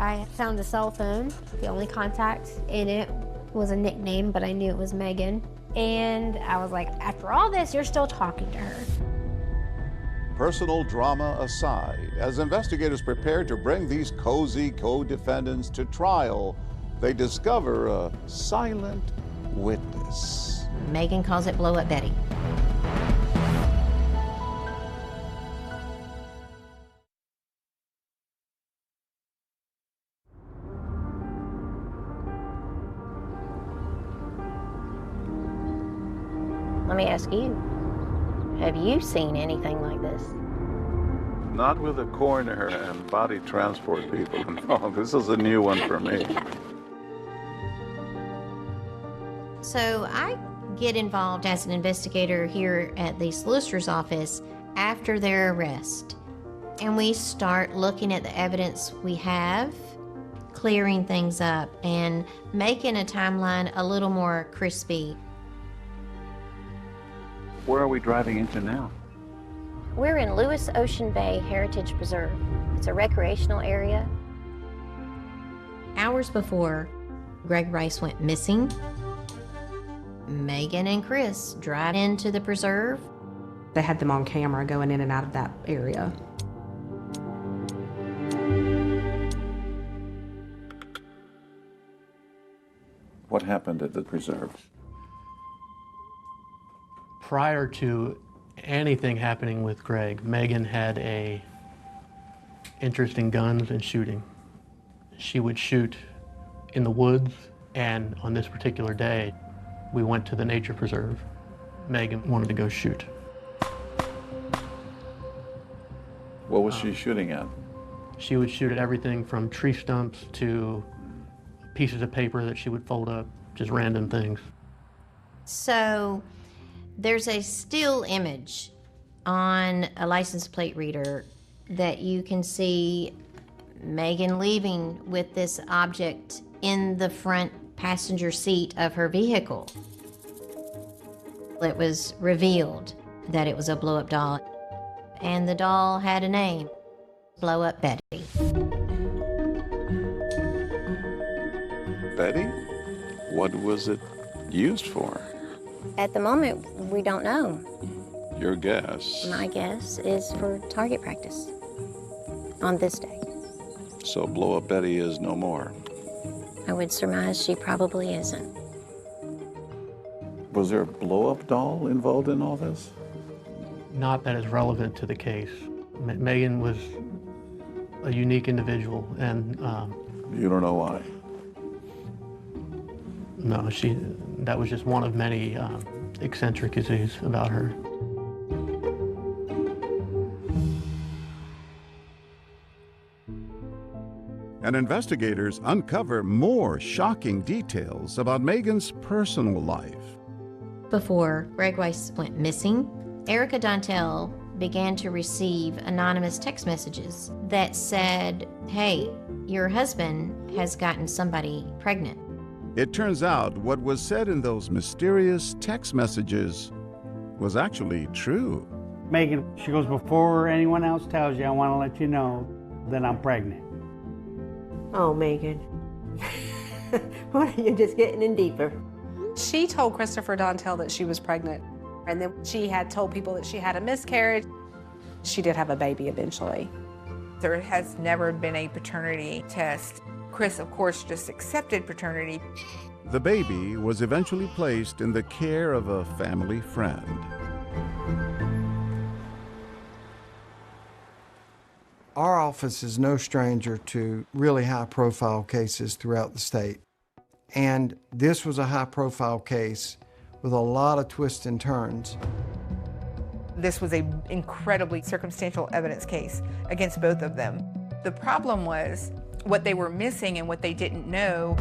I found a cell phone. The only contact in it was a nickname, but I knew it was Megan. And I was like, after all this, you're still talking to her. Personal drama aside, as investigators prepare to bring these cozy co-defendants to trial, they discover a silent witness. Megan calls it Blow Up Betty. Let me ask you, have you seen anything like this? Not with a coroner and body transport people involved. This is a new one for me. So I get involved as an investigator here at the solicitor's office after their arrest. And we start looking at the evidence we have, clearing things up, and making a timeline a little more crispy. Where are we driving into now? We're in Lewis Ocean Bay Heritage Preserve. It's a recreational area. Hours before Greg Rice went missing, Megan and Chris drive into the preserve. They had them on camera going in and out of that area. What happened at the preserve? Prior to anything happening with Greg, Megan had a interest in guns and shooting. She would shoot in the woods, and on this particular day, we went to the nature preserve. Megan wanted to go shoot. What was she shooting at? She would shoot at everything from tree stumps to pieces of paper that she would fold up, just random things. So there's a still image on a license plate reader that you can see Megan leaving with this object in the front passenger seat of her vehicle. It was revealed that it was a blow-up doll, and the doll had a name, Blow Up Betty. Betty? What was it used for? At the moment, we don't know. Your guess? My guess is for target practice on this day. So Blow Up Betty is no more. I would surmise she probably isn't. Was there a blow-up doll involved in all this? Not that is relevant to the case. Megan was a unique individual, and you don't know why? No, that was just one of many eccentricities about her. And investigators uncover more shocking details about Megan's personal life. Before Greg Weiss went missing, Erica Dontel began to receive anonymous text messages that said, hey, your husband has gotten somebody pregnant. It turns out what was said in those mysterious text messages was actually true. Megan, she goes, before anyone else tells you, I want to let you know that I'm pregnant. Oh, Megan. You're just getting in deeper. She told Christopher Dontel that she was pregnant, and then she had told people that she had a miscarriage. She did have a baby eventually. There has never been a paternity test. Chris, of course, just accepted paternity. The baby was eventually placed in the care of a family friend. Our office is no stranger to really high-profile cases throughout the state. And this was a high-profile case with a lot of twists and turns. This was an incredibly circumstantial evidence case against both of them. The problem was what they were missing and what they didn't know.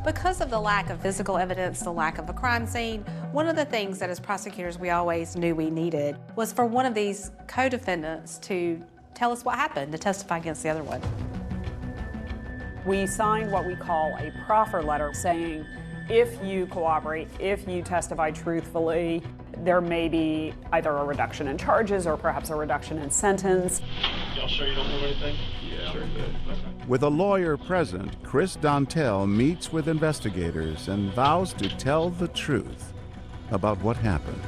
Because of the lack of physical evidence, the lack of a crime scene, one of the things that as prosecutors we always knew we needed was for one of these co-defendants to tell us what happened, to testify against the other one. We signed what we call a proffer letter saying, if you cooperate, if you testify truthfully, there may be either a reduction in charges or perhaps a reduction in sentence. Y'all sure you don't know anything? Yeah, sure good. Okay. With a lawyer present, Chris Dontel meets with investigators and vows to tell the truth about what happened.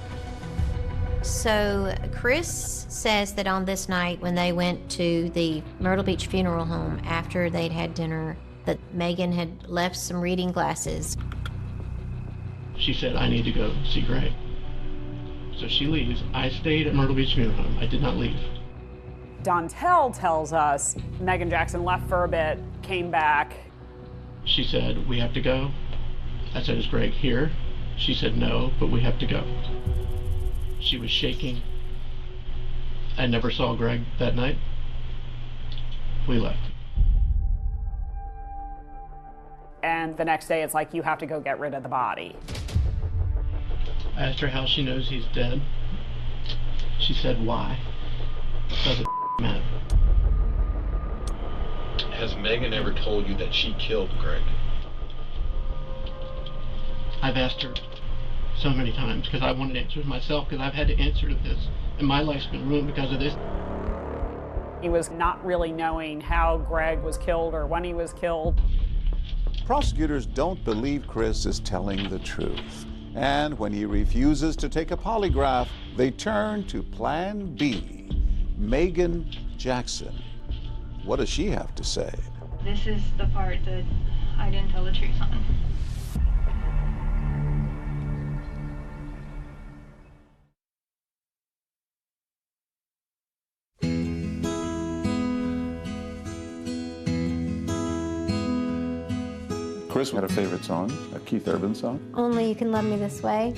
So Chris says that on this night when they went to the Myrtle Beach funeral home after they'd had dinner, that Megan had left some reading glasses. She said, I need to go see Greg. So she leaves. I stayed at Myrtle Beach Funeral Home. I did not leave. Dontel tells us Megan Jackson left for a bit, came back. She said, we have to go. I said, is Greg here? She said, no, but we have to go. She was shaking. I never saw Greg that night. We left. And the next day it's like, you have to go get rid of the body. I asked her how she knows he's dead. She said, why? Doesn't matter. Has Megan ever told you that she killed Greg? I've asked her so many times because I wanted answers myself, because I've had to answer to this, and my life's been ruined because of this. He was not really knowing how Greg was killed or when he was killed. Prosecutors don't believe Chris is telling the truth. And when he refuses to take a polygraph, they turn to Plan B, Megan Jackson. What does she have to say? This is the part that I didn't tell the truth on. Chris had a favorite song, a Keith Urban song. Only You Can Love Me This Way.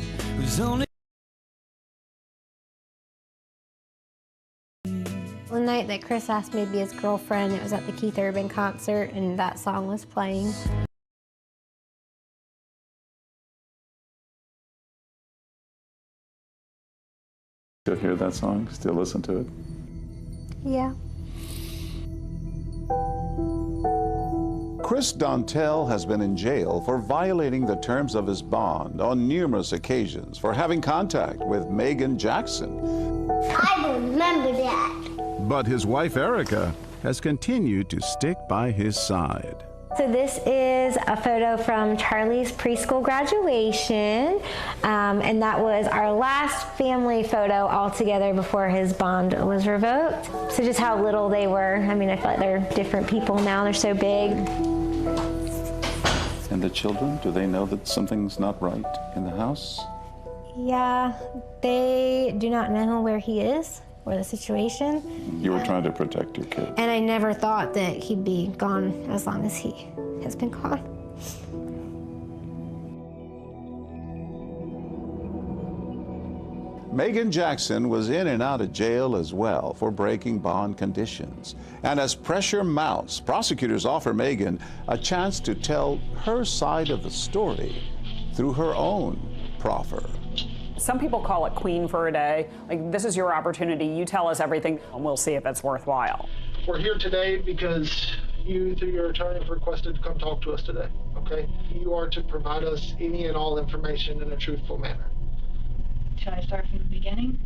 The night that Chris asked me to be his girlfriend, it was at the Keith Urban concert, and that song was playing. Still hear that song? Still listen to it? Yeah. Chris Dontel has been in jail for violating the terms of his bond on numerous occasions for having contact with Megan Jackson. I remember that. But his wife, Erica, has continued to stick by his side. So this is a photo from Charlie's preschool graduation, and that was our last family photo all together before his bond was revoked. So just how little they were. I mean, I feel like they're different people now. They're so big. And the children, do they know that something's not right in the house? Yeah, they do not know where he is or the situation. You were trying to protect your kid. And I never thought that he'd be gone as long as he has been gone. Megan Jackson was in and out of jail as well for breaking bond conditions. And as pressure mounts, prosecutors offer Megan a chance to tell her side of the story through her own proffer. Some people call it queen for a day. Like, this is your opportunity. You tell us everything, and we'll see if it's worthwhile. We're here today because you, through your attorney, have requested to come talk to us today, okay? You are to provide us any and all information in a truthful manner. Should I start from the beginning?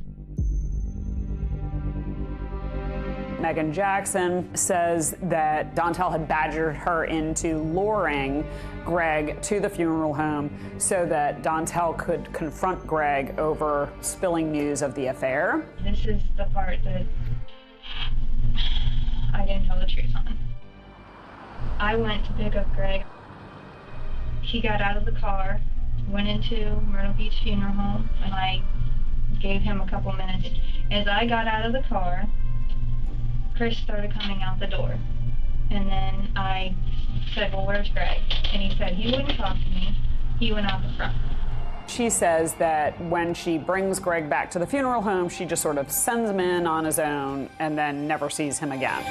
Megan Jackson says that Dontel had badgered her into luring Greg to the funeral home so that Dontel could confront Greg over spilling news of the affair. This is the part that I didn't tell the truth on. I went to pick up Greg. He got out of the car, went into Myrtle Beach Funeral Home, and I gave him a couple minutes. As I got out of the car, Chris started coming out the door. And then I said, well, where's Greg? And he said he wouldn't talk to me. He went out the front. She says that when she brings Greg back to the funeral home, she just sort of sends him in on his own and then never sees him again.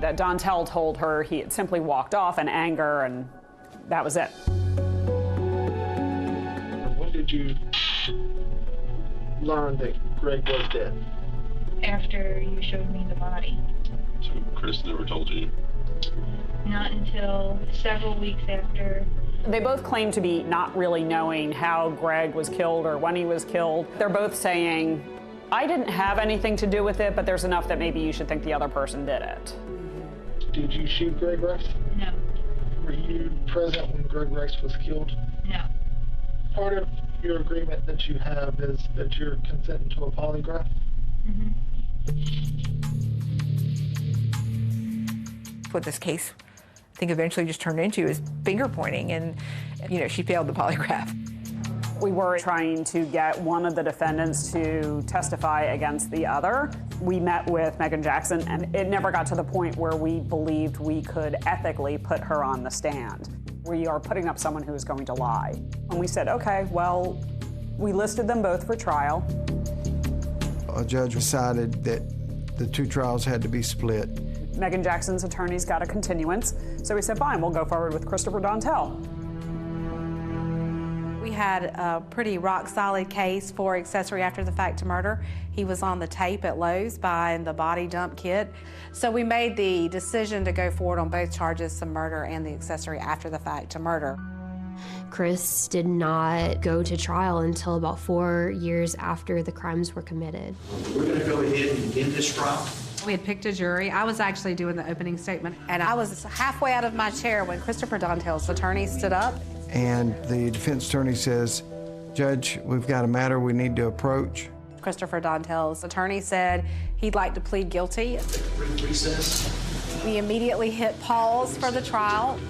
That Dontel told her he had simply walked off in anger, and that was it. When did you learn that Greg was dead? After you showed me the body. So Chris never told you? Not until several weeks after. They both claim to be not really knowing how Greg was killed or when he was killed. They're both saying, I didn't have anything to do with it, but there's enough that maybe you should think the other person did it. Did you shoot Greg Rex? No. Were you present when Greg Rex was killed? No. Part of your agreement that you have is that you're consenting to a polygraph? Mm-hmm. What this case, I think, eventually just turned into is finger pointing, and, you know, she failed the polygraph. We were trying to get one of the defendants to testify against the other. We met with Megan Jackson, and it never got to the point where we believed we could ethically put her on the stand. We are putting up someone who is going to lie. And we said, okay, well, we listed them both for trial. A judge decided that the two trials had to be split. Megan Jackson's attorneys got a continuance, so we said, fine, we'll go forward with Christopher Dontel. We had a pretty rock-solid case for accessory after the fact to murder. He was on the tape at Lowe's buying the body dump kit. So we made the decision to go forward on both charges, the murder and the accessory after the fact to murder. Chris did not go to trial until about 4 years after the crimes were committed. We're going to go ahead and end this trial. We had picked a jury. I was actually doing the opening statement, and I was halfway out of my chair when Christopher Dontel's attorney stood up. And the defense attorney says, Judge, we've got a matter we need to approach. Christopher Dontel's attorney said he'd like to plead guilty. Recess. We immediately hit pause for the trial.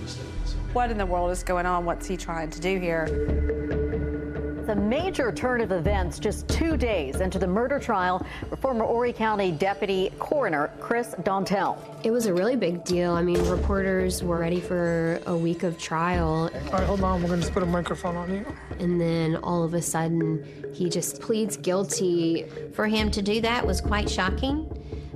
What in the world is going on? What's he trying to do here? The major turn of events just 2 days into the murder trial for former Horry County Deputy Coroner Chris Dontel. It was a really big deal. I mean, reporters were ready for a week of trial. All right, hold on. We're going to put a microphone on you. And then all of a sudden, he just pleads guilty. For him to do that was quite shocking,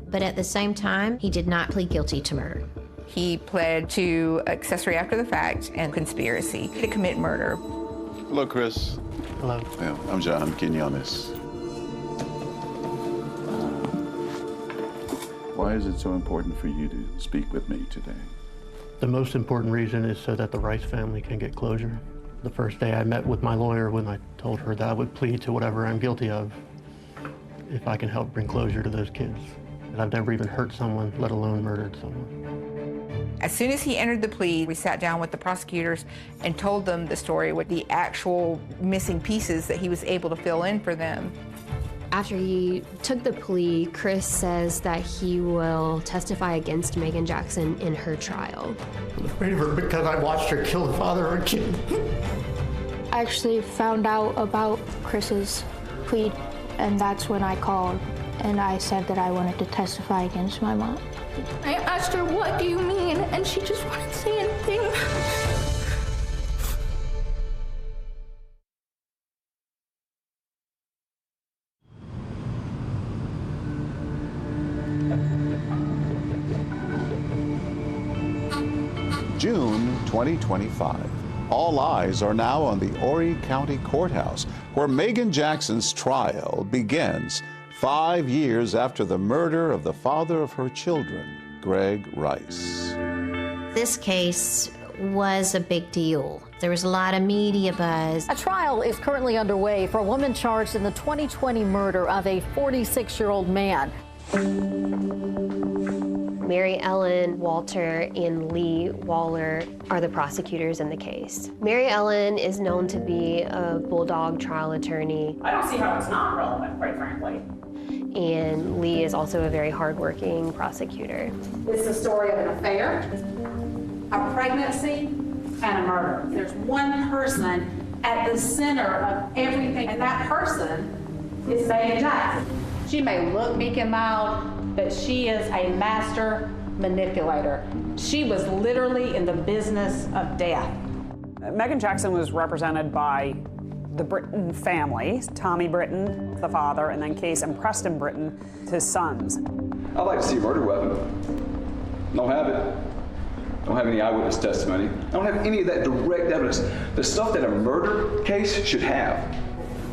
but at the same time, he did not plead guilty to murder. He pled to accessory after the fact and conspiracy to commit murder. Hello, Chris. Hello. Yeah, I'm John Quinones. Why is it so important for you to speak with me today? The most important reason is so that the Rice family can get closure. The first day I met with my lawyer, when I told her that I would plead to whatever I'm guilty of if I can help bring closure to those kids. And I've never even hurt someone, let alone murdered someone. As soon as he entered the plea, we sat down with the prosecutors and told them the story with the actual missing pieces that he was able to fill in for them. After he took the plea, Chris says that he will testify against Megan Jackson in her trial. I was afraid of her because I watched her kill the father of her kid. I actually found out about Chris's plea, and that's when I called and I said that I wanted to testify against my mom. I asked her, what do you mean? And she just wouldn't say anything. June 2025. All eyes are now on the Horry County Courthouse, where Megan Jackson's trial begins 5 years after the murder of the father of her children, Greg Rice. This case was a big deal. There was a lot of media buzz. A trial is currently underway for a woman charged in the 2020 murder of a 46-year-old man. Mary Ellen Walter and Lee Waller are the prosecutors in the case. Mary Ellen is known to be a bulldog trial attorney. I don't see how it's not relevant, quite frankly. And Lee is also a very hardworking prosecutor. It's a story of an affair, a pregnancy, and a murder. There's one person at the center of everything, and that person is Megan Jackson. She may look meek and mild, but she is a master manipulator. She was literally in the business of death. Megan Jackson was represented by the Britton family, Tommy Britton, the father, and then Case and Preston Britton, his sons. I'd like to see a murder weapon. Don't have it. Don't have any eyewitness testimony. I don't have any of that direct evidence. The stuff that a murder case should have.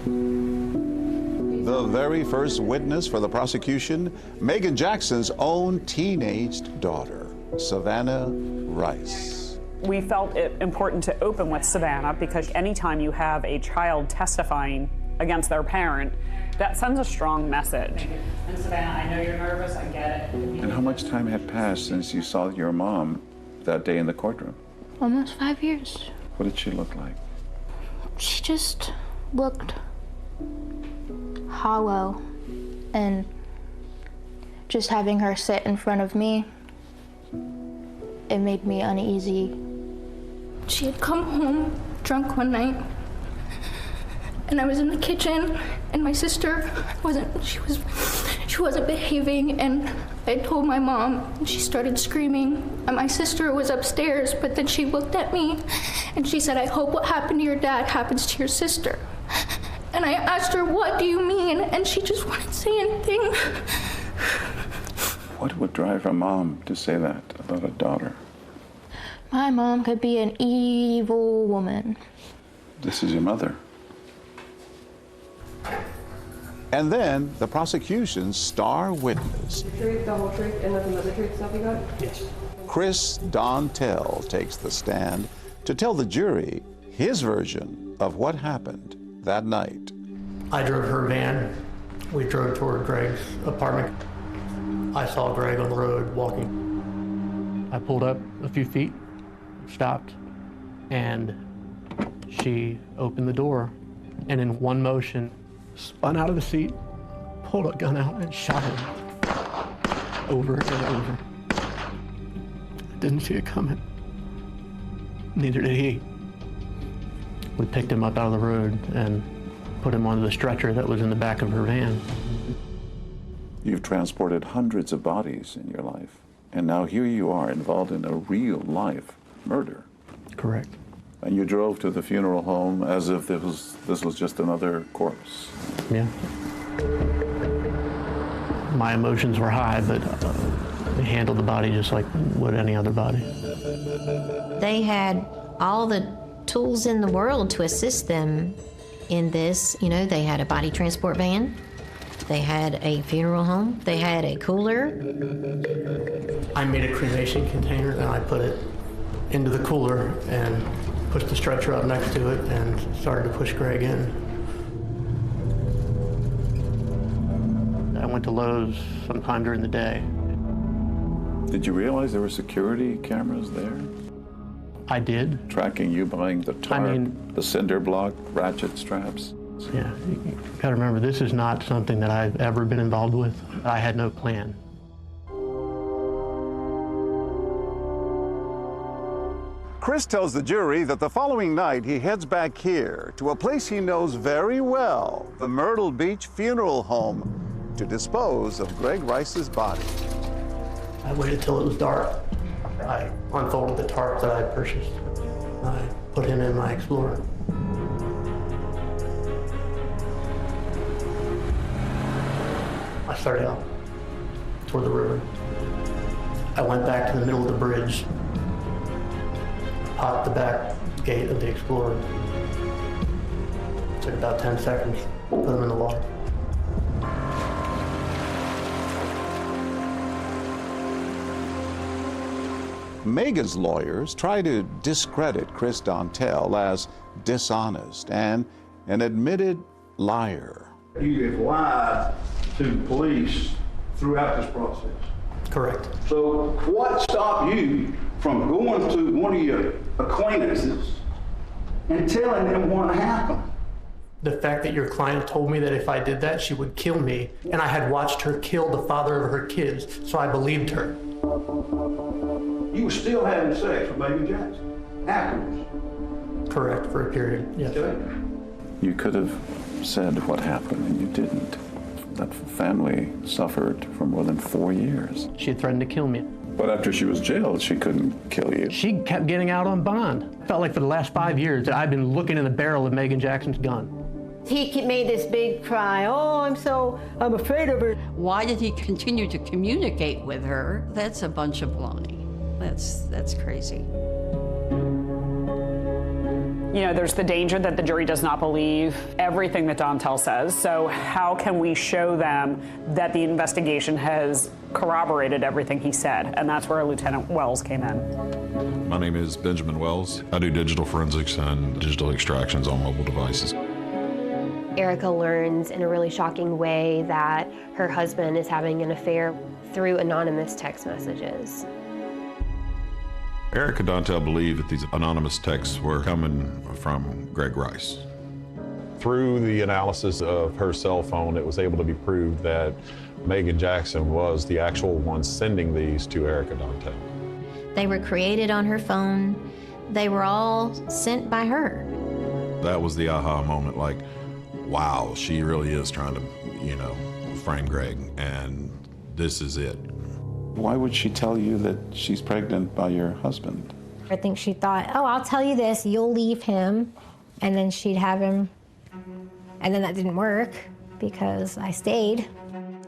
The very first witness for the prosecution, Megan Jackson's own teenaged daughter, Savannah Rice. We felt it important to open with Savannah because anytime you have a child testifying against their parent, that sends a strong message. And Savannah, I know you're nervous, I get it. And how much time had passed since you saw your mom that day in the courtroom? Almost 5 years. What did she look like? She just looked hollow, and just having her sit in front of me, it made me uneasy. She had come home drunk one night, and I was in the kitchen, and my sister she wasn't behaving, and I told my mom, and she started screaming, and my sister was upstairs, but then she looked at me, and she said, I hope what happened to your dad happens to your sister. And I asked her, what do you mean? And she just wouldn't say anything. What would drive a mom to say that about a daughter? My mom could be an evil woman. This is your mother. And then the prosecution's star witness, The truth, the whole truth, and nothing but the truth, so you got? Yes. Chris Dontel, takes the stand to tell the jury his version of what happened that night. I drove her van. We drove toward Greg's apartment. I saw Greg on the road walking. I pulled up a few feet, stopped, and she opened the door, and in one motion, spun out of the seat, pulled a gun out, and shot him over and over. I didn't see it coming. Neither did he. We picked him up out of the road and put him onto the stretcher that was in the back of her van. You've transported hundreds of bodies in your life, and now here you are involved in a real-life murder. Correct. And you drove to the funeral home as if this was just another corpse. Yeah. My emotions were high, but they handled the body just like would any other body. They had all the tools in the world to assist them in this. You know, they had a body transport van, they had a funeral home, they had a cooler. I made a cremation container and I put it into the cooler and pushed the stretcher up next to it and started to push Greg in. I went to Lowe's sometime during the day. Did you realize there were security cameras there? I did. Tracking you buying the tarp, the cinder block, ratchet straps? Yeah, you gotta remember, this is not something that I've ever been involved with. I had no plan. Chris tells the jury that the following night he heads back here to a place he knows very well, the Myrtle Beach Funeral Home, to dispose of Greg Rice's body. I waited till it was dark. I unfolded the tarp that I had purchased. I put him in my Explorer. I started out toward the river. I went back to the middle of the bridge, popped the back gate of the Explorer. It took about 10 seconds, put him in the water. Megan's lawyers try to discredit Chris Dontel as dishonest and an admitted liar. You have lied to the police throughout this process. Correct. So what stopped you from going to one of your acquaintances and telling them what happened? The fact that your client told me that if I did that, she would kill me, and I had watched her kill the father of her kids, so I believed her. You were still having sex with Megan Jackson afterwards? Correct, for a period, yes. Okay. You could have said what happened, and you didn't. That family suffered for more than 4 years. She had threatened to kill me. But after she was jailed, she couldn't kill you. She kept getting out on bond. Felt like for the last 5 years that I've been looking in the barrel of Megan Jackson's gun. He made this big cry, oh, I'm afraid of her. Why did he continue to communicate with her? That's a bunch of baloney. That's crazy. You know, there's the danger that the jury does not believe everything that Dontel says. So how can we show them that the investigation has corroborated everything he said? And that's where Lieutenant Wells came in. My name is Benjamin Wells. I do digital forensics and digital extractions on mobile devices. Erica learns in a really shocking way that her husband is having an affair through anonymous text messages. Erica Dontel believed that these anonymous texts were coming from Greg Rice. Through the analysis of her cell phone, it was able to be proved that Megan Jackson was the actual one sending these to Erica Dontel. They were created on her phone. They were all sent by her. That was the aha moment, like, wow, she really is trying to, frame Greg, and this is it. Why would she tell you that she's pregnant by your husband? I think she thought, oh, I'll tell you this, you'll leave him, and then she'd have him. And then that didn't work because I stayed.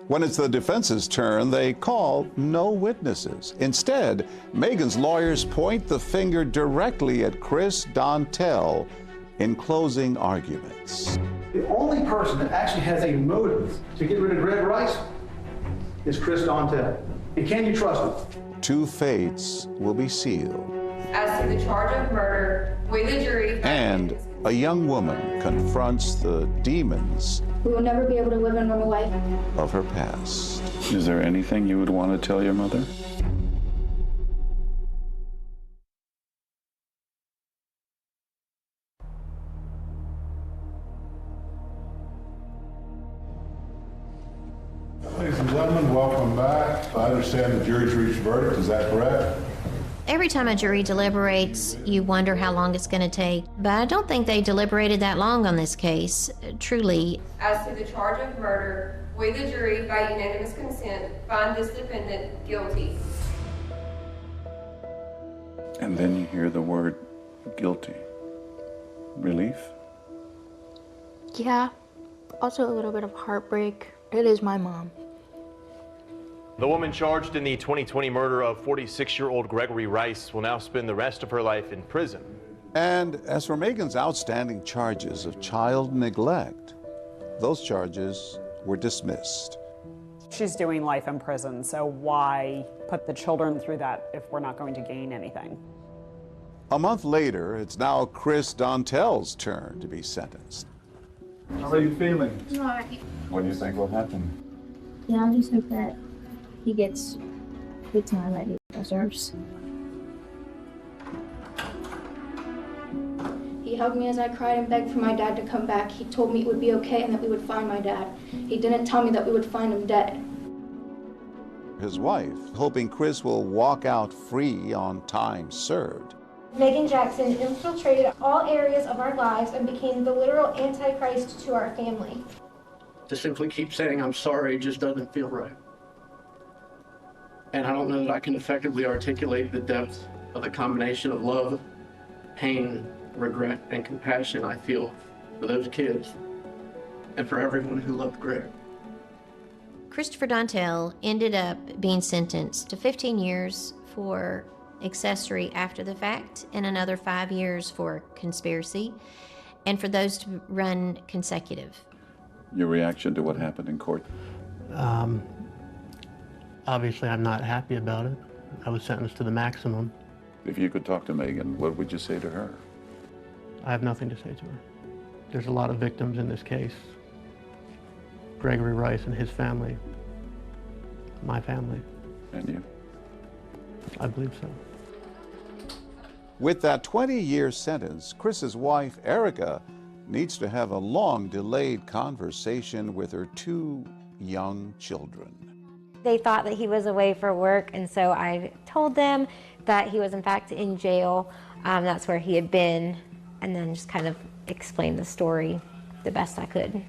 When it's the defense's turn, they call no witnesses. Instead, Megan's lawyers point the finger directly at Chris Dontel in closing arguments. The only person that actually has a motive to get rid of Greg Rice is Chris Dontel. And can you trust him? Two fates will be sealed. As to the charge of murder, we the jury... And a young woman confronts the demons We will never be able to live a normal life. of her past. Is there anything you would want to tell your mother? Ladies and gentlemen, welcome back. I understand the jury's reached a verdict. Is that correct? Every time a jury deliberates, you wonder how long it's going to take, but I don't think they deliberated that long on this case, truly. As to the charge of murder, we, the jury, by unanimous consent, find this defendant guilty. And then you hear the word guilty. Relief? Yeah, also a little bit of heartbreak. It is my mom. The woman charged in the 2020 murder of 46-year-old Gregory Rice will now spend the rest of her life in prison. And as for Megan's outstanding charges of child neglect, those charges were dismissed. She's doing life in prison, so why put the children through that if we're not going to gain anything? A month later, it's now Chris Dontel's turn to be sentenced. How are you feeling? All right. What do you think will happen? Yeah, I just hope that he gets the time that he deserves. He hugged me as I cried and begged for my dad to come back. He told me it would be okay and that we would find my dad. He didn't tell me that we would find him dead. His wife, hoping Chris will walk out free on time served. Megan Jackson infiltrated all areas of our lives and became the literal antichrist to our family. To simply keep saying I'm sorry just doesn't feel right. And I don't know that I can effectively articulate the depth of the combination of love, pain, regret, and compassion I feel for those kids and for everyone who loved Greg. Christopher Dontel ended up being sentenced to 15 years for accessory after the fact and another 5 years for conspiracy, and for those to run consecutive. Your reaction to what happened in court? Obviously, I'm not happy about it. I was sentenced to the maximum. If you could talk to Megan, what would you say to her? I have nothing to say to her. There's a lot of victims in this case. Gregory Rice and his family, my family. And you? I believe so. With that 20-year sentence, Chris's wife, Erica, needs to have a long delayed conversation with her 2 young children. They thought that he was away for work, and so I told them that he was in fact in jail. That's where he had been, and then just kind of explained the story the best I could.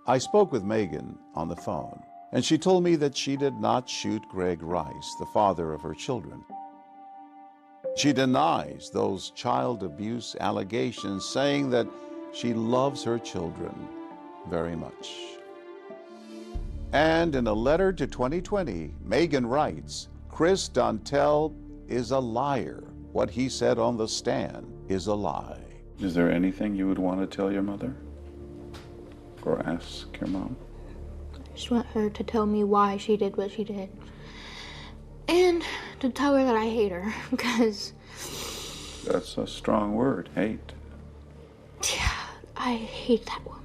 I spoke with Megan on the phone, and she told me that she did not shoot Greg Rice, the father of her children. She denies those child abuse allegations, saying that she loves her children very much. And in a letter to 2020, Megan writes, Chris Dontel is a liar. What he said on the stand is a lie. Is there anything you would want to tell your mother? Or ask your mom? I just want her to tell me why she did what she did. And to tell her that I hate her, because... That's a strong word, hate. Yeah, I hate that woman.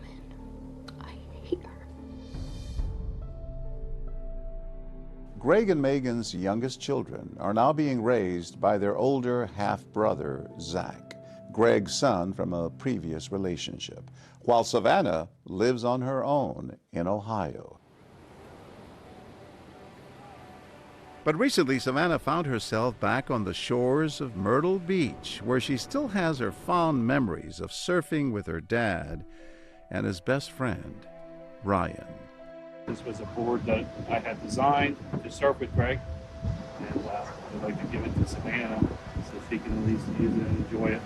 Greg and Megan's youngest children are now being raised by their older half-brother, Zach, Greg's son from a previous relationship, while Savannah lives on her own in Ohio. But recently, Savannah found herself back on the shores of Myrtle Beach, where she still has her fond memories of surfing with her dad and his best friend, Ryan. This was a board that I had designed to surf with Greg, and I'd like to give it to Savannah so she can at least use it and enjoy it.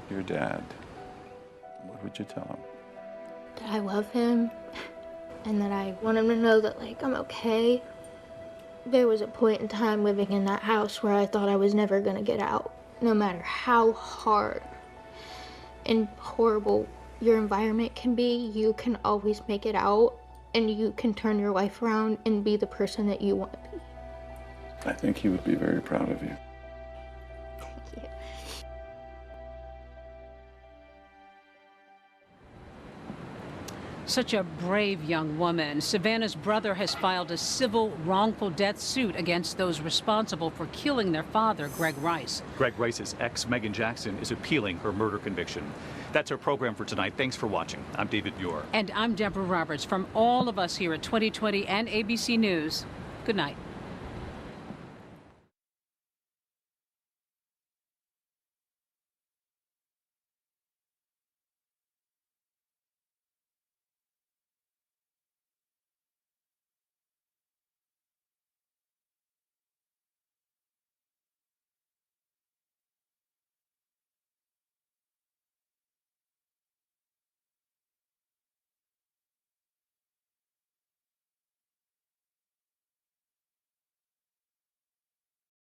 Your dad, what would you tell him? That I love him and that I want him to know that, like, I'm okay. There was a point in time living in that house where I thought I was never gonna get out. No matter how hard and horrible your environment can be, you can always make it out, and you can turn your life around and be the person that you want to be. I think he would be very proud of you. Such a brave young woman. Savannah's brother has filed a civil wrongful death suit against those responsible for killing their father, Greg Rice. Greg Rice's ex, Megan Jackson, is appealing her murder conviction. That's our program for tonight. Thanks for watching. I'm David Muir. And I'm Deborah Roberts. From all of us here at 2020 and ABC News, good night.